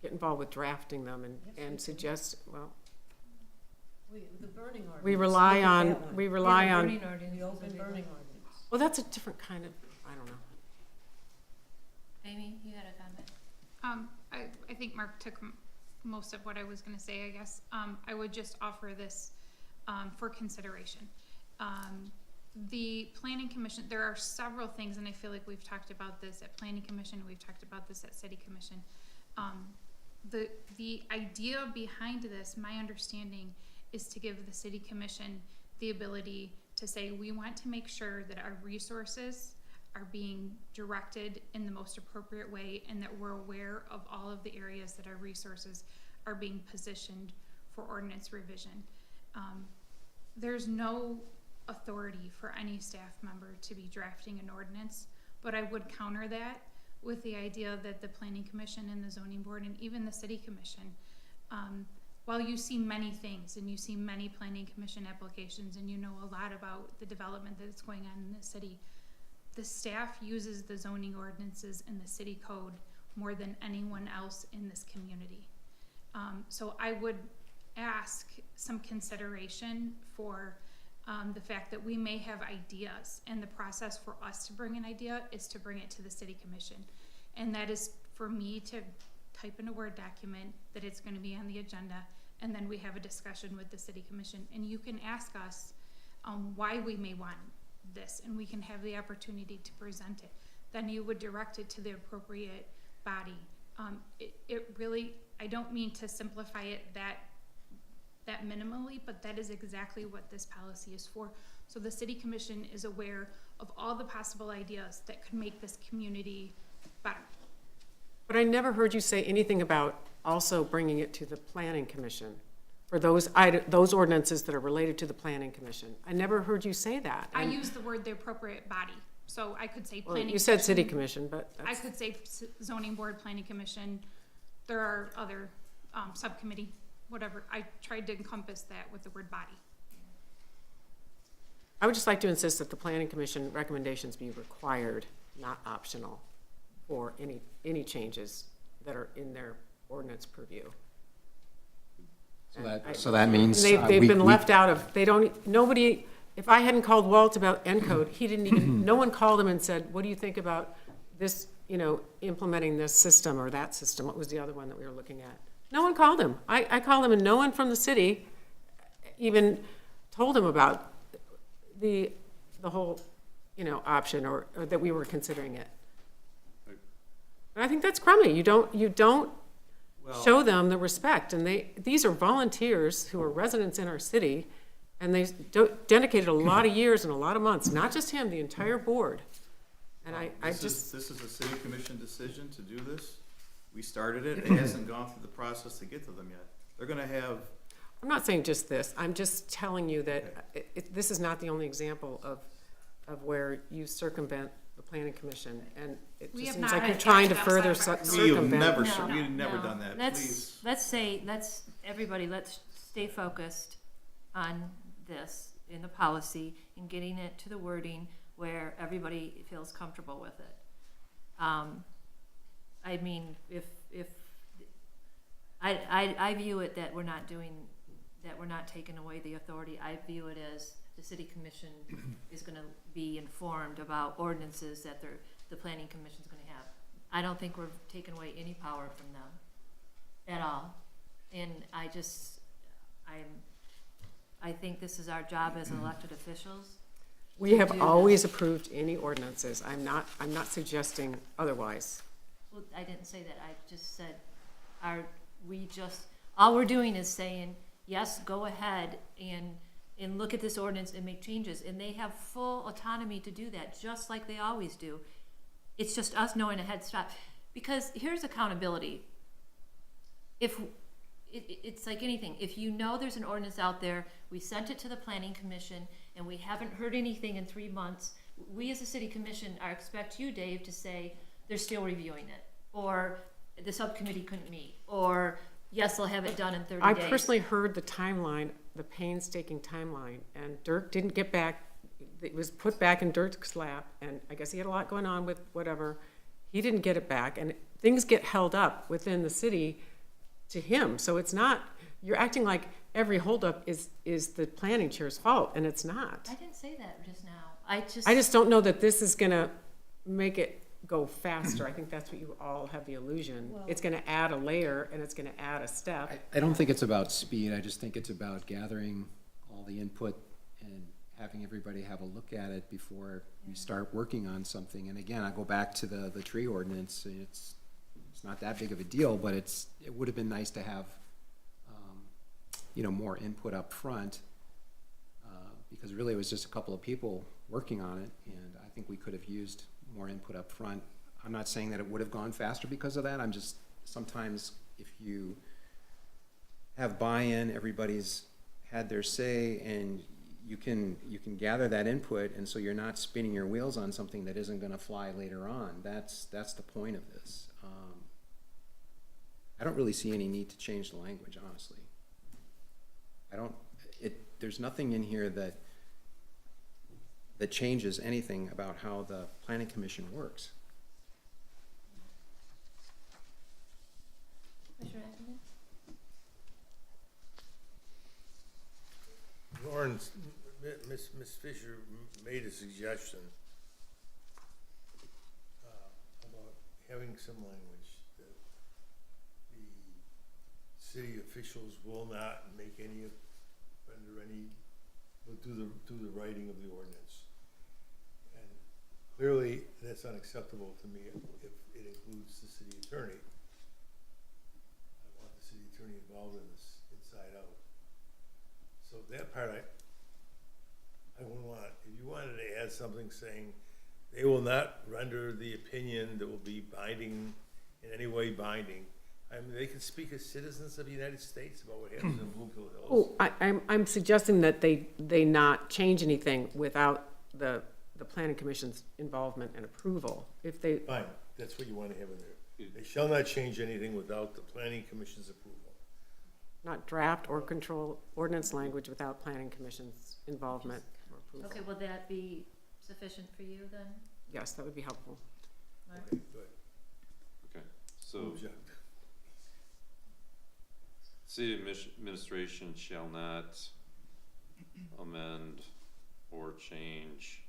get involved with drafting them and suggest, well, The burning ordinance. we rely look at on, that one. we rely on, Burning ordinance The is open a big burning one. ordinance. well, that's a different kind of, I don't know. Amy, you had a comment? I think Mark took most of what I was gonna say, I guess. I would just offer this, for consideration. The planning commission, there are several things, and I feel like we've talked about this at planning commission, we've talked about this at city commission. The idea behind this, my understanding, is to give the city commission the ability to say, we want to make sure that our resources are being directed in the most appropriate way, and that we're aware of all of the areas that our resources are being positioned for ordinance revision. there's no authority for any staff member to be drafting an ordinance, but I would counter that with the idea that the planning commission and the zoning board and even the city commission, while you see many things and you see many planning commission applications and you know a lot about the development that's going on in the city, the staff uses the zoning ordinances and the city code more than anyone else in this community. So I would ask some consideration for the fact that we may have ideas, and the process for us to bring an idea is to bring it to the city commission. And that is for me to type in a Word document that it's gonna be on the agenda, and then we have a discussion with the city commission. And you can ask us why we may want this, and we can have the opportunity to present it. Then you would direct it to the appropriate body. It really, I don't mean to simplify it that minimally, but that is exactly what this policy is for. So the city commission is aware of all the possible ideas that could make this community better. But I never heard you say anything about also bringing it to the planning commission for those ordinances that are related to the planning commission. I never heard you say that. I And- use the word the appropriate body, so I could say well, planning. you said city commission. commission, but I that's, could say zoning board, planning commission. There are other subcommittee, whatever. I tried to encompass that with the word body. I would just like to insist that the planning commission recommendations be required, not optional, for any changes that are in their ordinance purview. So that means. They've been left out of, nobody, if I hadn't called Walt about ENCODE, he didn't even, no one called him and said, what do you think about this, implementing this system or that system? What was the other one that we were looking at? No one called him. I called him and no one from the city even told him about the whole, option or that we were considering it. And I think that's crummy. You don't show them the respect, and these are volunteers who are residents in our city, and they dedicated a lot of years and a lot of months, not just him, the entire board. And This is a city commission decision to do this. We started it. It hasn't gone through the process to get to them yet. They're gonna have, I'm not saying just this, I'm just telling you that this is not the only example of where you circumvent the planning commission, and it We just have seems not like you're had trying to that further outside of our- circumvent. you've never done that, please. Let's stay focused on this in the policy and getting it to the wording where everybody feels comfortable with it. I mean, if I view it that we're not taking away the authority. I view it as the city commission is gonna be informed about ordinances that the planning commission's gonna have. I don't think we're taking away any power from them at all. And I think this is our job as elected officials. We have do always this. approved any ordinances. I'm not suggesting otherwise. Well, I didn't say that. I just said, all we're doing is saying, yes, go ahead and look at this ordinance and make changes. And they have full autonomy to do that, just like they always do. It's just us knowing ahead, stop. Because here's accountability. It's like anything. If you know there's an ordinance out there, we sent it to the planning commission, and we haven't heard anything in 3 months, we as a city commission expect you, Dave, to say, they're still reviewing it, or the subcommittee couldn't meet, or yes, they'll have it done in 30 days. I personally heard the timeline, the painstaking timeline, and Dirk didn't get back. It was put back in Dirk's lap, and I guess he had a lot going on with whatever. He didn't get it back, and things get held up within the city to him. So it's not, you're acting like every holdup is the planning chair's fault, and it's not. I didn't say that just now. I just don't know that this is gonna make it go faster. I think that's what you all have the illusion. It's gonna add a layer, and it's gonna add a step. I don't think it's about speed, I just think it's about gathering all the input and having everybody have a look at it before we start working on something. And again, I go back to the tree ordinance, it's not that big of a deal, but it would have been nice to have, more input up front, because really it was just a couple of people working on it, and I think we could have used more input up front. I'm not saying that it would have gone faster because of that, I'm just, sometimes if you have buy-in, everybody's had their say, and you can gather that input, and so you're not spinning your wheels on something that isn't gonna fly later on. That's the point of this. I don't really see any need to change the language, honestly. There's nothing in here that changes anything about how the planning commission works. Commissioner Ackerman? Lawrence, Ms. Fisher made a suggestion about having some language that the city officials will not make any, will do the writing of the ordinance. And clearly, that's unacceptable to me if it includes the city attorney. I want the city attorney involved in this inside out. So that part I wouldn't want. If you wanted to add something saying they will not render the opinion that will be binding, in any way binding, I mean, they can speak as citizens of the United States about what happens in Bloomfield Hills. Oh, I'm suggesting that they not change anything without the planning commission's involvement and approval. If they, Fine, that's what you want to have in there. They shall not change anything without the planning commission's approval. not draft or control ordinance language without planning commission's involvement or approval. Okay, will that be sufficient for you then? Yes, that would be helpful. Mark? Okay, good. Okay, so Object. city administration shall not amend or change.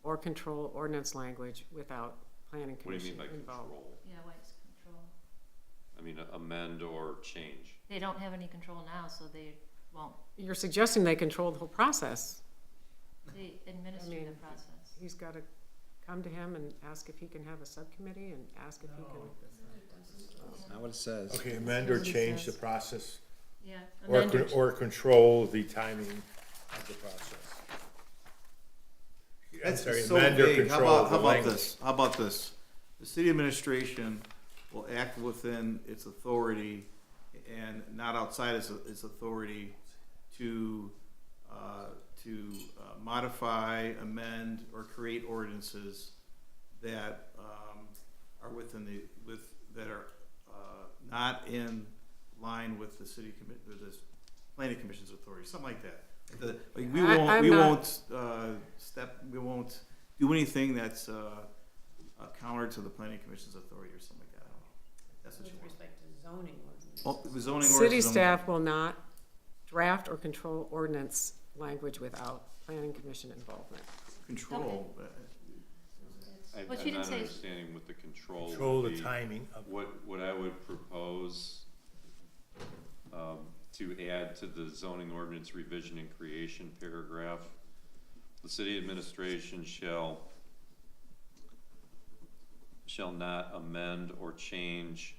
Or control ordinance language without planning What do you commission mean by involved. control? Yeah, White's control. I mean, amend or change. They don't have any control now, so they won't. You're suggesting they control the whole process. They administer mean, the process. He's gotta come to him and ask if he can have a subcommittee and ask if he can. That's not what it says. Okay, amend or change the process, Yeah. or, amend or control the timing of the process. I'm That's sorry, so amend or vague. control How the about language. this? How about this? The city administration will act within its authority and not outside its authority to modify, amend, or create ordinances that are that are not in line with the city with this planning commission's authority, something like that. We won't do anything that's counter to the planning commission's authority or something like that. I don't know. That's what you With want. respect to zoning ordinance. Oh, the zoning City ordinance is staff will not draft or control ordinance language without planning commission involvement. control. I'm What you didn't not say is- understanding what the control Control would the be. timing of. What I would propose, to add to the zoning ordinance revision and creation paragraph, the city administration shall not amend or change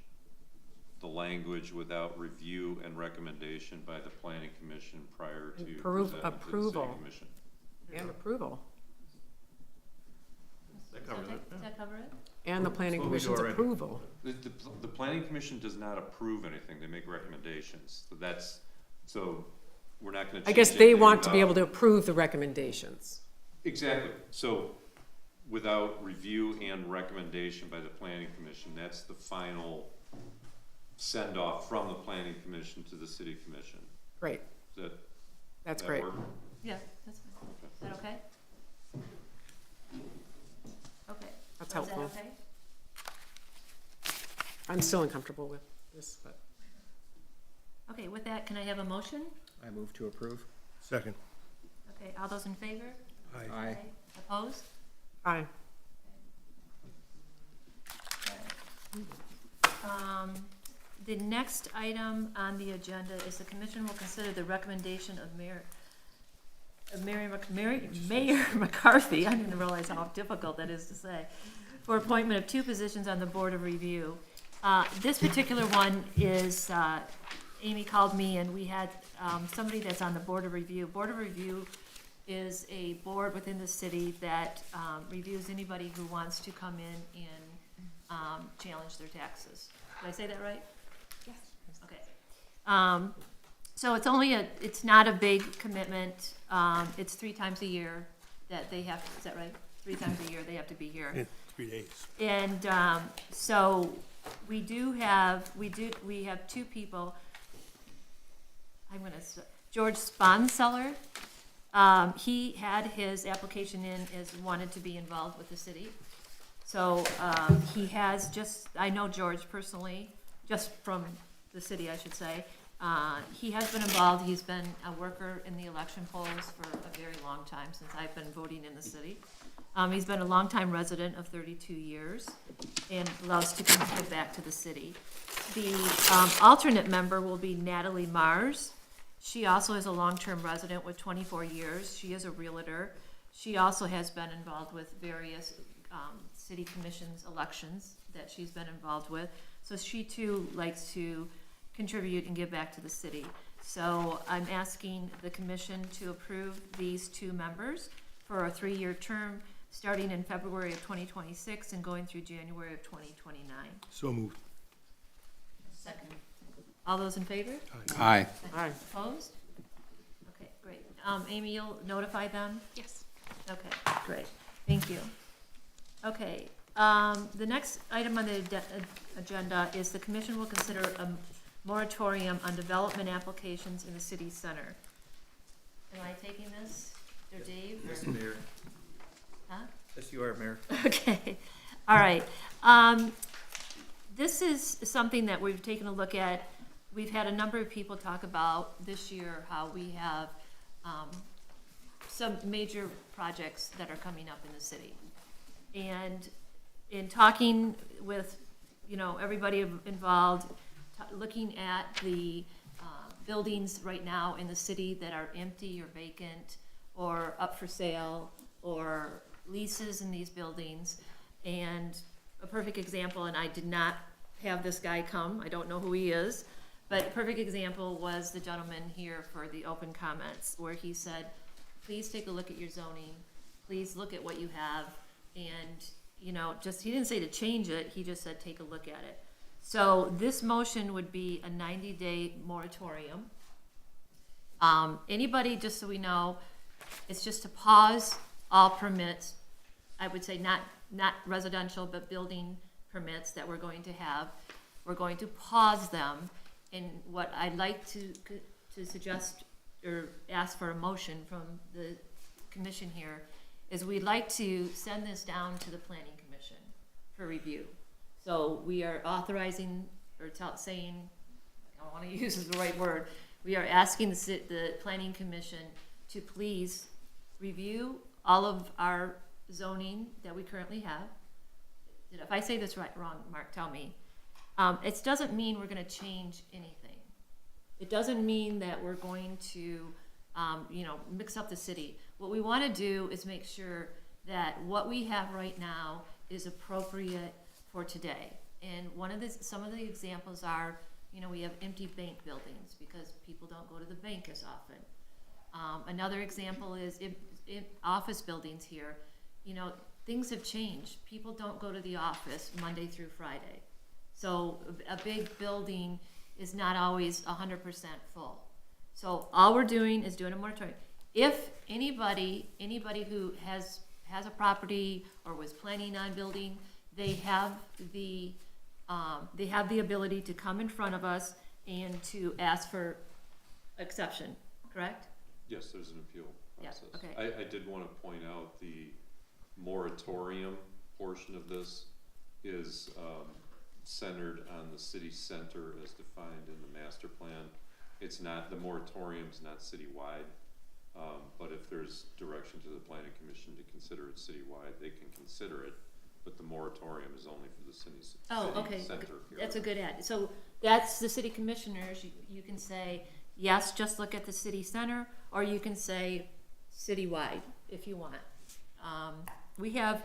the language without review and recommendation by the planning commission prior to presenting to the Approval. city commission. And approval. That covers it. Does that cover it? And the planning That's what we do commission's already. approval. The planning commission does not approve anything, they make recommendations, so we're not gonna change I guess they anything want to be able without- to approve the recommendations. Exactly, so without review and recommendation by the planning commission, that's the final send off from the planning commission to the city commission. Great, Does that's that great. work? Yeah, that's fine. Is that okay? Okay. That's So is that helpful. okay? I'm still uncomfortable with this, but Okay, with that, can I have a motion? I move to approve. Second. Okay, all those in favor? Aye. Opposed? aye. The next item on the agenda is the commission will consider the recommendation of Mayor McCarthy, I didn't realize how difficult that is to say, for appointment of 2 positions on the Board of Review. This particular one is, Amy called me and we had somebody that's on the Board of Review. Board of Review is a board within the city that reviews anybody who wants to come in and challenge their taxes. Did I say that right? Yes. Okay. So it's only it's not a big commitment. It's 3 times a year that they have, is that right? 3 times a year they have to be here. In 3 days. And so we have 2 people. George Sponseller. He had his application in as wanted to be involved with the city. So he has I know George personally, just from the city, I should say. He has been involved. He's been a worker in the election polls for a very long time, since I've been voting in the city. He's been a longtime resident of 32 years and loves to give back to the city. The alternate member will be Natalie Mars. She also is a long-term resident with 24 years. She is a realtor. She also has been involved with various city commissions elections that she's been involved with. So she too likes to contribute and give back to the city. So I'm asking the commission to approve these 2 members for a 3-year term, starting in February of 2026 and going through January of 2029. So moved. Second. All those in favor? Aye. Aye. Opposed? Okay, great. Amy, you'll notify them? Yes. Okay, great. Thank you. Okay, the next item on the agenda is the commission will consider a moratorium on development applications in the city center. Am I taking this, or Dave? Yes, Mayor. Huh? Yes, you are, Mayor. Okay, all right. This is something that we've taken a look at. We've had a number of people talk about this year how we have some major projects that are coming up in the city. And in talking with, everybody involved, looking at the buildings right now in the city that are empty or vacant or up for sale or leases in these buildings. And a perfect example, and I did not have this guy come, I don't know who he is, but a perfect example was the gentleman here for the open comments, where he said, please take a look at your zoning, please look at what you have, and, he didn't say to change it, he just said take a look at it. So this motion would be a 90-day moratorium. Anybody, just so we know, it's just to pause all permits, I would say not residential, but building permits that we're going to have. We're going to pause them. And what I'd like to suggest or ask for a motion from the commission here is we'd like to send this down to the planning commission for review. So we are authorizing, or saying, I don't want to use the right word, we are asking the planning commission to please review all of our zoning that we currently have. If I say this wrong, Mark, tell me. It doesn't mean we're going to change anything. It doesn't mean that we're going to, mix up the city. What we want to do is make sure that what we have right now is appropriate for today. And some of the examples are, we have empty bank buildings because people don't go to the bank as often. Another example is in office buildings here. Things have changed. People don't go to the office Monday through Friday. So a big building is not always 100% full. So all we're doing is doing a moratorium. If anybody who has a property or was planning on building, they have the ability to come in front of us and to ask for exception, correct? Yes, there's an appeal process. Yeah, okay. I did want to point out the moratorium portion of this is centered on the city center as defined in the master plan. It's not, the moratorium's not citywide, but if there's direction to the planning commission to consider it citywide, they can consider it, but the moratorium is only for the city center here. That's a good add. So that's the city commissioners, you can say, yes, just look at the city center, or you can say citywide if you want. We have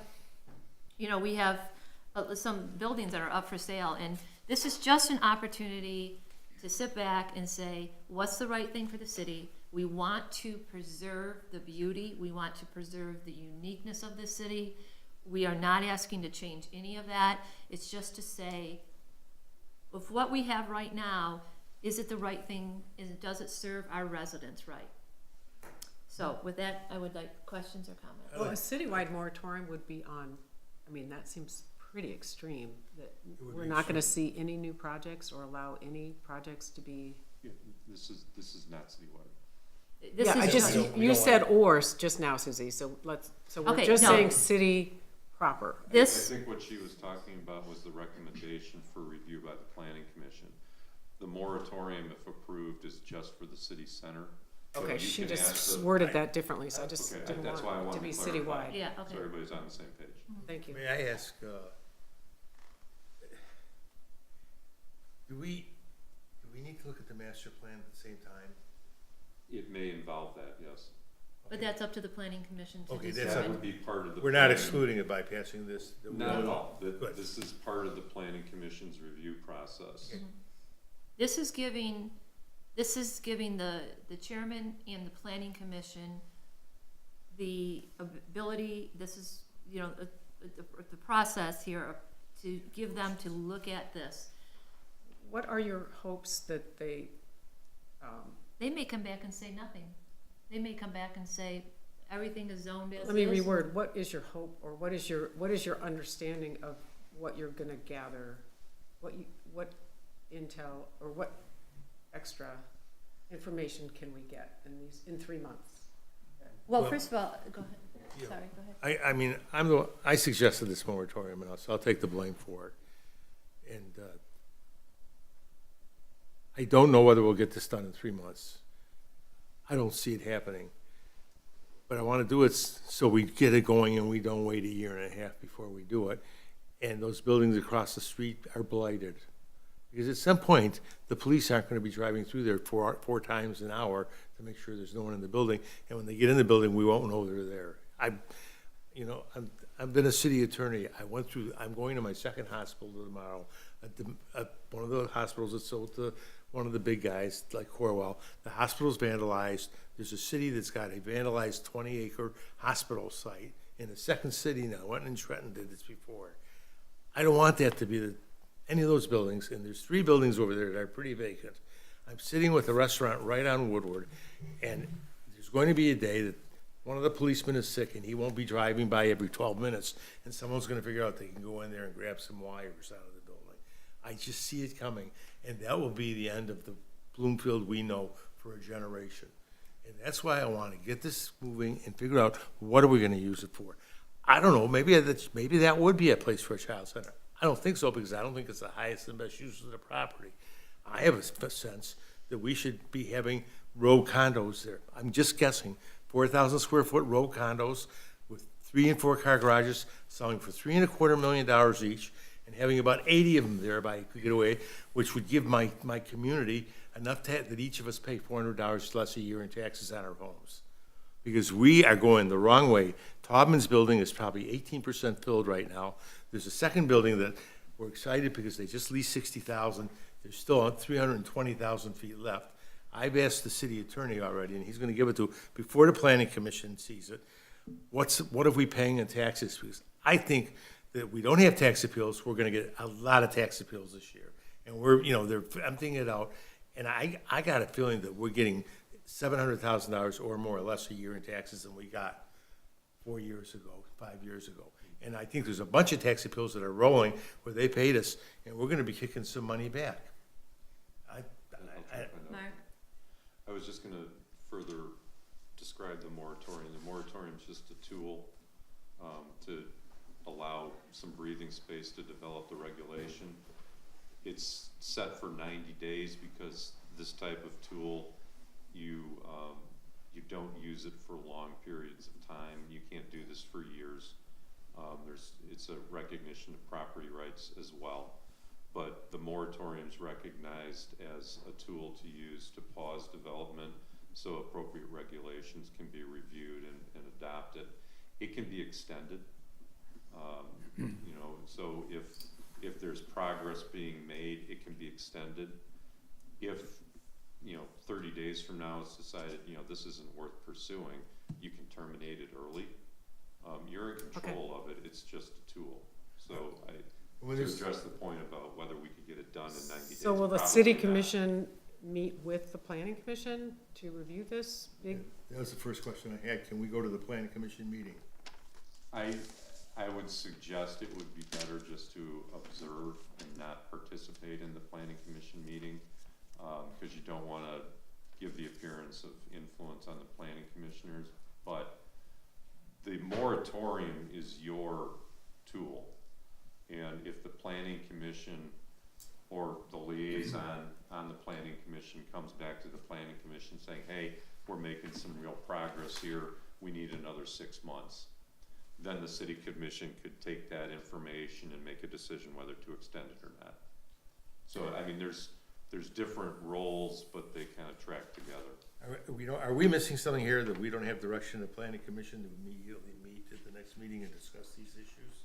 some buildings that are up for sale, and this is just an opportunity to sit back and say, what's the right thing for the city? We want to preserve the beauty. We want to preserve the uniqueness of the city. We are not asking to change any of that. It's just to say, with what we have right now, is it the right thing, does it serve our residents right? So with that, I would like questions or comments. Well, a citywide moratorium would be on, I mean, that seems pretty extreme, that would we're be not gonna see any new projects or allow any projects to be. Yeah, this is not citywide. This Yeah, is I just, just- you said or just now, Suzie, so we're Okay, just no. saying city proper. This, I think what she was talking about was the recommendation for review by the planning commission. The moratorium, if approved, is just for the city center. So Okay, you she can ask just the- worded that differently, so I just Okay, didn't that's why I want it to wanted be to clarify. citywide. yeah, So okay. everybody's on the same page. Thank you. May I ask, do we need to look at the master plan at the same time? It may involve that, yes. But that's up to the planning commission to Okay, that's That determine. would be part of the. We're not planning- excluding it by passing this. Not at all. Good. This is part of the planning commission's review process. This is giving the chairman and the planning commission the ability, this is, you know, the process here to give them to look at this. What are your hopes that they, They may come back and say nothing. They may come back and say, everything is zoned as is. let me reword, what is your hope, or what is your understanding of what you're gonna gather? What intel, or what extra information can we get in 3 months? Well, Well, first of all, go ahead. yeah. Sorry, go ahead. I mean, I suggested this moratorium, and so I'll take the blame for it. And I don't know whether we'll get this done in 3 months. I don't see it happening. But I want to do it so we get it going and we don't wait a year and a half before we do it. And those buildings across the street are blighted. Because at some point, the police aren't going to be driving through there four times an hour to make sure there's no one in the building. And when they get in the building, we won't know they're there. I've been a city attorney. I'm going to my second hospital tomorrow. At one of the hospitals that's sold to one of the big guys, like Corwell. The hospital's vandalized. There's a city that's got a vandalized 20-acre hospital site in a second city now. Went in Trenton, did this before. I don't want that to be any of those buildings, and there's 3 buildings over there that are pretty vacant. I'm sitting with a restaurant right on Woodward, and there's going to be a day that one of the policemen is sick, and he won't be driving by every 12 minutes, and someone's gonna figure out they can go in there and grab some wires out of the building. I just see it coming, and that will be the end of the Bloomfield we know for a generation. And that's why I wanna get this moving and figure out what are we gonna use it for. I don't know, maybe that would be a place for a child center. I don't think so, because I don't think it's the highest and best use of the property. I have a sense that we should be having row condos there. I'm just guessing, 4,000 square foot row condos with 3 and 4 car garages, selling for $3.25 million each, and having about 80 of them there if I could get away, which would give my community enough that each of us pay $400 less a year in taxes on our homes. Because we are going the wrong way. Taubman's building is probably 18% filled right now. There's a second building that we're excited because they just leased 60,000. There's still 320,000 feet left. I've asked the city attorney already, and he's gonna give it to, before the planning commission sees it, what are we paying in taxes? Because I think that we don't have tax appeals, we're gonna get a lot of tax appeals this year. And they're emptying it out, and I got a feeling that we're getting $700,000 or more or less a year in taxes than we got 4 years ago, 5 years ago. And I think there's a bunch of tax appeals that are rolling where they paid us, and we're gonna be kicking some money back. Mark? I was just gonna further describe the moratorium. The moratorium is just a tool to allow some breathing space to develop the regulation. It's set for 90 days because this type of tool, you don't use it for long periods of time. You can't do this for years. It's a recognition of property rights as well. But the moratorium is recognized as a tool to use to pause development so appropriate regulations can be reviewed and adopted. It can be extended, so if there's progress being made, it can be extended. If 30 days from now it's decided this isn't worth pursuing, you can terminate it early. You're in control of it. It's just a tool. So to address the point about whether we could get it done in 90 days. So will the probably city not. commission meet with the planning commission to review this big? That was the first question I had. Can we go to the planning commission meeting? I would suggest it would be better just to observe and not participate in the planning commission meeting, because you don't wanna give the appearance of influence on the planning commissioners, but the moratorium is your tool. And if the planning commission or the liaison on the planning commission comes back to the planning commission saying, hey, we're making some real progress here, we need another 6 months, then the city commission could take that information and make a decision whether to extend it or not. So, I mean, there's different roles, but they kind of track together. Are we missing something here that we don't have direction of the planning commission to immediately meet at the next meeting and discuss these issues?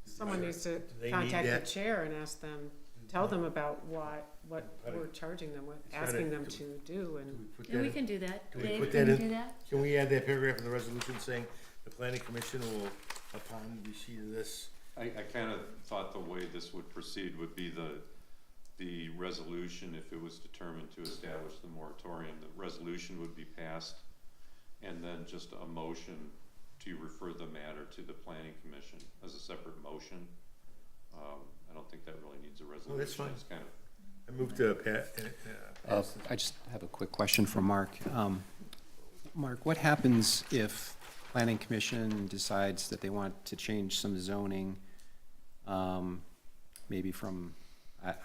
Someone needs to Do they need contact that? the chair and ask them, tell them about what we're charging them with, It's gotta- asking them do- to do, and Do we put And we that, can do that. do we Dave, put can that you in? do that? Can we add that paragraph in the resolution saying the planning commission will, upon receipt of this? I kind of thought the way this would proceed would be the resolution, if it was determined to establish the moratorium, the resolution would be passed, and then just a motion to refer the matter to the planning commission as a separate motion. I don't think that really needs a resolution. that's fine. It's kind of, I moved to pass this. I just have a quick question for Mark. Mark, what happens if planning commission decides that they want to change some zoning, maybe from,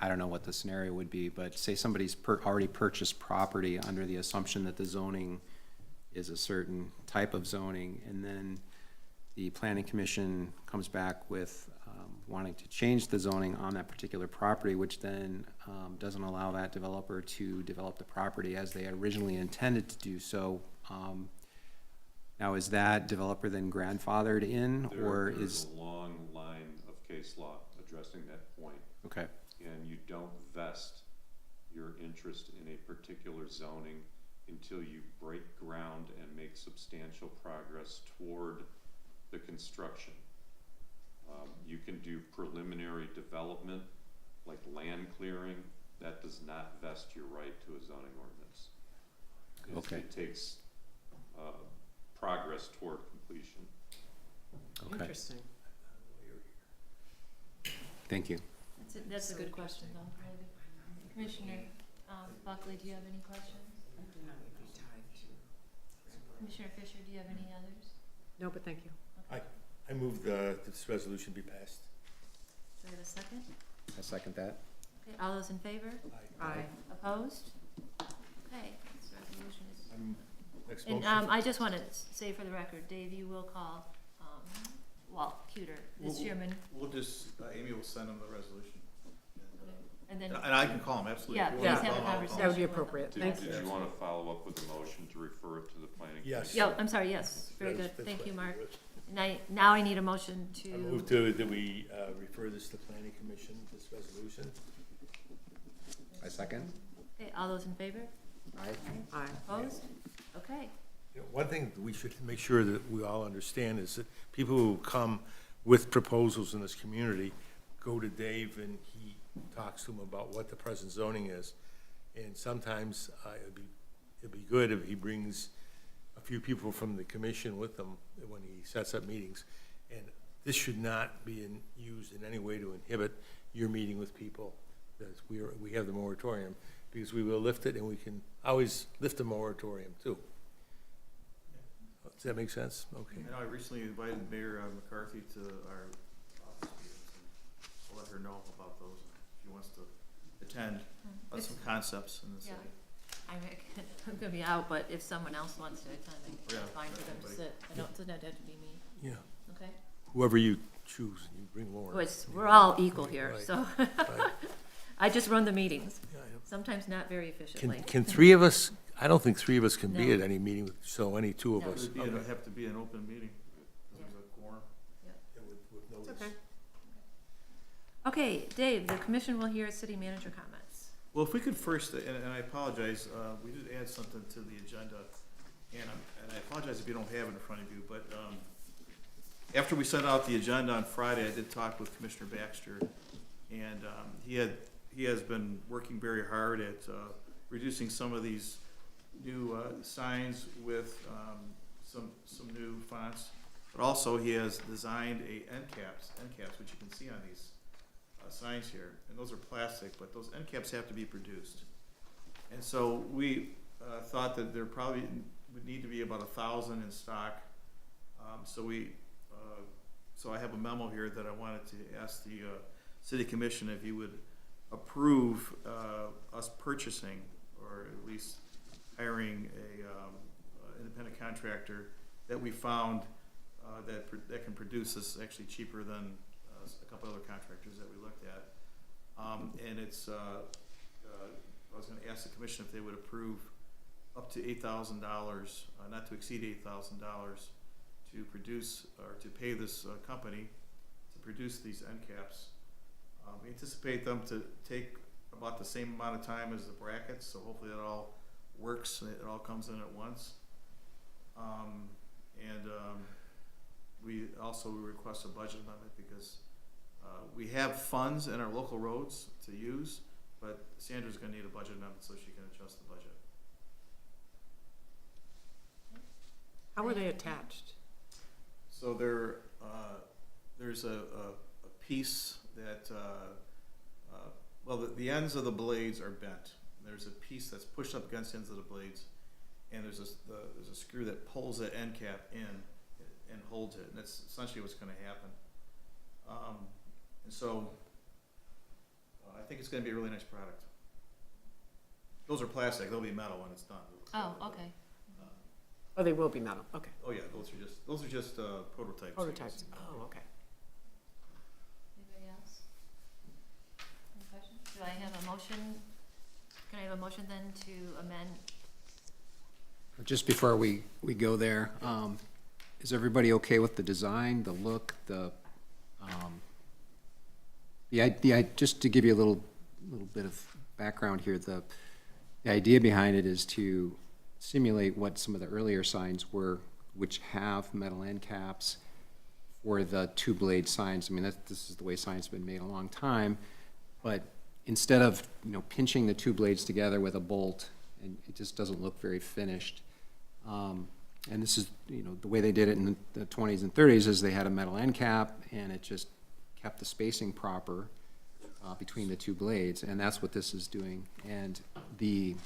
I don't know what the scenario would be, but say somebody's already purchased property under the assumption that the zoning is a certain type of zoning, and then the planning commission comes back with wanting to change the zoning on that particular property, which then doesn't allow that developer to develop the property as they originally intended to do so. Now, is that developer then grandfathered in, or there's is, a long line of case law addressing that point. okay, And you don't vest your interest in a particular zoning until you break ground and make substantial progress toward the construction. You can do preliminary development, like land clearing, that does not vest your right to a zoning ordinance. Okay. It takes progress toward completion. okay, interesting. thank you. That's a good question, though. Commissioner Buckley, do you have any questions? Commissioner Fisher, do you have any others? No, but thank you. I move this resolution be passed. Do we have a second? I second that. Okay, all those in favor? Aye. Opposed? Okay, this resolution is. Next And motion. I just want to say for the record, Dave, you will call Walt Cuter, the chairman, We'll just, Amy will send them the resolution. and then, And I can call them, absolutely. yeah, If you please wanna have a call 'em, I'll call 'em. conversation. That would be with them. appropriate. Did, Thank did you want to follow up with a motion to refer it to the planning? Yes. Yeah, I'm sorry, yes, very That's- good, that's thank you, what I Mark. would. Now I need a motion I move that we refer this to planning commission, this resolution. I second. Okay, all those in favor? Aye. Opposed? Okay, You know, one thing that we should make sure that we all understand is that people who come with proposals in this community go to Dave and he talks to them about what the present zoning is. And sometimes it'd be good if he brings a few people from the commission with him when he sets up meetings. And this should not be used in any way to inhibit your meeting with people. That we have the moratorium, because we will lift it, and we can always lift the moratorium too. Does that make sense? Okay. I know I recently invited Mayor McCarthy to our office meetings, and I'll let her know about those, if she wants to attend, on some concepts in the yeah. city. I'm gonna be out, but if someone else wants to attend, Yeah, it's fine for them to anybody. sit. I don't, doesn't have to be me, Yeah, okay? whoever you choose, you bring Lauren. We're all equal here, Right. so Right. I just run the meetings, Yeah, I know. sometimes not very efficiently. Can three of us, I don't think three of us can be No. at any meeting, so any two of No. us. It would have to be an open meeting, Yeah. there's a quorum. Yeah, with It's notice. okay. Okay, Dave, the commission will hear city manager comments. Well, if we could first, and I apologize, we did add something to the agenda, and I apologize if you don't have it in front of you, but, after we sent out the agenda on Friday, I did talk with Commissioner Baxter, and, he had he has been working very hard at reducing some of these new signs with some new fonts. But also he has designed end caps, which you can see on these signs here. And those are plastic, but those end caps have to be produced. And so we thought that there probably would need to be about 1,000 in stock. So I have a memo here that I wanted to ask the city commission if you would approve us purchasing, or at least hiring a independent contractor that we found that can produce this actually cheaper than a couple other contractors that we looked at. And it's I was going to ask the commission if they would approve up to $8,000, not to exceed $8,000, to produce or to pay this company to produce these end caps. We anticipate them to take about the same amount of time as the brackets, so hopefully it all works and it all comes in at once. We also request a budget amendment because we have funds in our local roads to use, but Sandra's going to need a budget amendment so she can adjust the budget. How are they attached? So there's a piece that, well, the ends of the blades are bent. There's a piece that's pushed up against the ends of the blades, and there's a screw that pulls that end cap in and holds it, and that's essentially what's going to happen. And so I think it's going to be a really nice product. Those are plastic; they'll be metal when it's done. Oh, okay. Oh, they will be metal, okay. Oh yeah, those are just prototypes. Prototypes, oh, okay. Anybody else? Any questions? Do I have a motion? Can I have a motion then to amend? Just before we go there, is everybody okay with the design, the look, just to give you a little bit of background here, the idea behind it is to simulate what some of the earlier signs were, which have metal end caps for the two blade signs. I mean, this is the way signs have been made a long time, but instead of, pinching the two blades together with a bolt, and it just doesn't look very finished. And this is, the way they did it in the 20s and 30s is they had a metal end cap, and it just kept the spacing proper between the two blades, and that's what this is doing. And the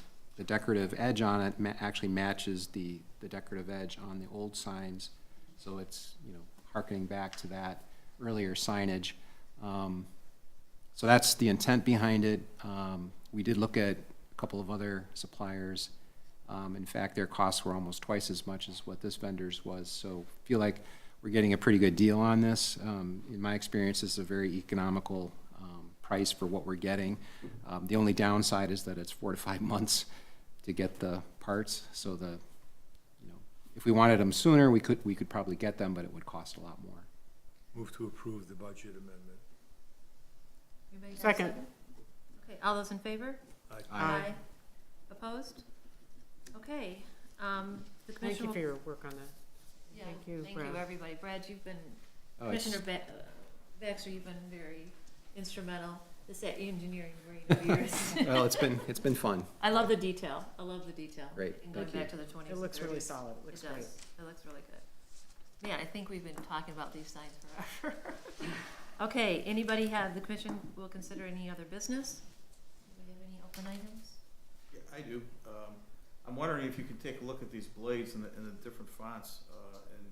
decorative edge on it actually matches the decorative edge on the old signs, so it's, harkening back to that earlier signage. So that's the intent behind it. We did look at a couple of other suppliers. In fact, their costs were almost twice as much as what this vendor's was, so feel like we're getting a pretty good deal on this. In my experience, this is a very economical price for what we're getting. The only downside is that it's 4 to 5 months to get the parts, so if we wanted them sooner, we could probably get them, but it would cost a lot more. Move to approve the budget amendment. Anybody got a Second. Okay, all those in favor? Aye. Opposed? Okay, the Thank commission you will. for your work on that. Yeah, Thank you, Brad. everybody. Brad, you've been, Oh, it's- Commissioner Baxter, you've been very instrumental. This engineering brain of yours. Well, it's been fun. I love the detail. Great, And going thank you. back to the 20s. It looks and really 30s. solid, it looks great. does. It looks really good. Man, I think we've been talking about these signs forever. Okay, the commission will consider any other business? Anybody have any open items? Yeah, I do. I'm wondering if you could take a look at these blades in the different fonts, and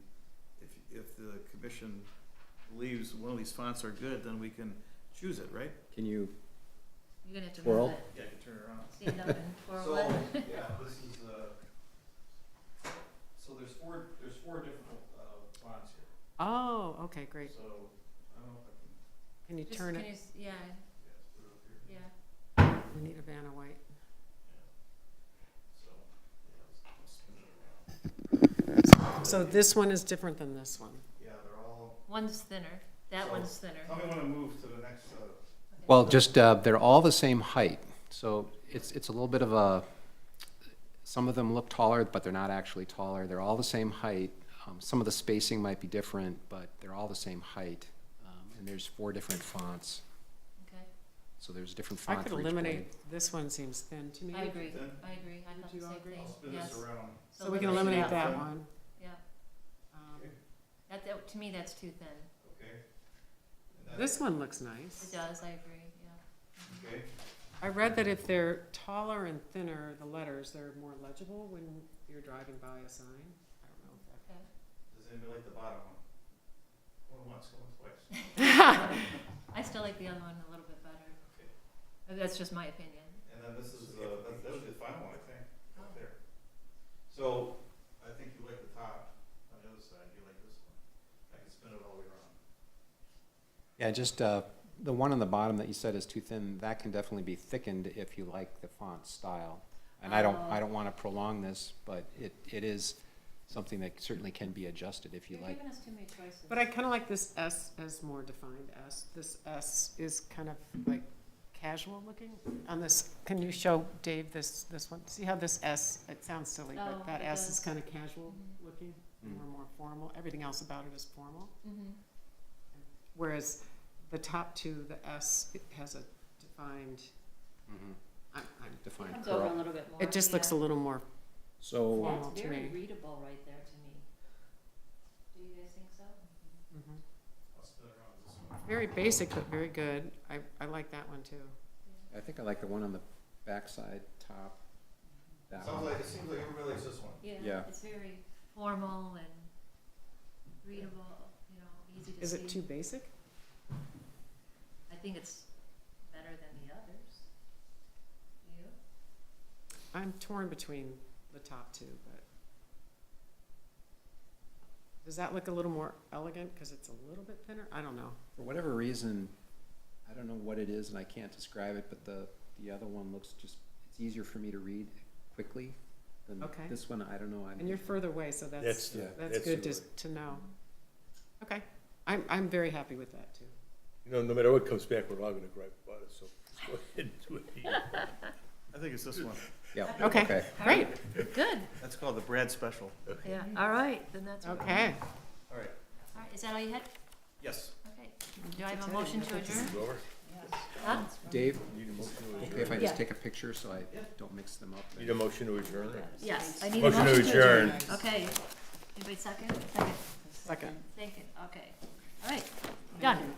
if the commission believes one of these fonts are good, then we can choose it, right? Can you You're gonna have to Twirl? move it. Yeah, I can turn it around. Stand up and twirl it. Yeah, this is, so there's four different fonts here. Oh, okay, great. So, I don't know if I can, Can you Just- turn can it? you yeah, put it up here. yeah. Anita Vanna White. So, yeah, let's spin it around. So this one is different than this one. Yeah, they're all, One's thinner. That So- one's thinner. tell me when to move to the next, Well, just, they're all the same height, so it's a little bit of a, some of them look taller, but they're not actually taller. They're all the same height. Some of the spacing might be different, but they're all the same height. And there's 4 different fonts. Okay. So there's different I font could for each eliminate, blade. this one seems thin to me. I agree, Then- I agree, I thought the you same all agree? thing, I'll spin yes. this around. So we can eliminate that that. one. Yeah, Um, that, to me, that's too thin. Okay. And This one looks It nice. does, I agree, yeah. Okay, I read that if they're taller and thinner, the letters, they're more legible when you're driving by a sign. I don't know if that. Okay. does anybody like the bottom one? Going once, going twice. I still like the other one a little bit better. Okay. That's just my opinion. And then this is, that was the final one, I think, Oh. up there. So, I think you like the top on the other side, you like this one. I can spin it all the way around. Yeah, just, the one on the bottom that you said is too thin, that can definitely be thickened if you like the font style. And I don't wanna prolong this, but it is something that certainly can be adjusted if you You're like. giving us too many choices. But I kind of like this S as more defined S. This S is kind of like casual looking on this. Can you show Dave this one? See how this S, it sounds silly, Oh, but that it S is does. kind of casual Mhm. looking, Mm. more formal. Everything else about it is formal. Mm-hmm. Whereas the top two, the S, it has a defined, Mhm. I'm, Defined Comes over a curl. little bit more. it just looks a little more So, formal That's to very me. readable right there to me. Do you guys think so? Mhm. I'll spin it around this one. Very basic, but very good. I like that one too. I think I like the one on the backside top. That Sounds one. like, it seems like everybody likes this one. Yeah. It's very formal and readable, you know, easy to see. Is it too basic? I think it's better than the others. Do you? I'm torn between the top two, but does that look a little more elegant because it's a little bit thinner? I don't know. For whatever reason, I don't know what it is and I can't describe it, but the other one looks just, it's easier for me to read quickly than Okay. this one. I don't know. And you're further away, so that's That's good the- to know. Okay, I'm very happy with that too. You know, no matter what comes back, we're all gonna gripe about it, so just go ahead and do it. I think it's this one. Yeah. Okay, great. Good. That's called the Brad Special. Yeah, all right, then that's. Okay. All right, All right, is that all you had? yes. Okay. Do I have a motion to adjourn? Over. Huh? Dave, Need a motion to okay adjourn? if I just Yeah. take a picture so I don't mix them up? Need a motion to adjourn? Yes, I need a Motion to adjourn. Okay. Anybody second? Second. Second. Second, okay. All right, done.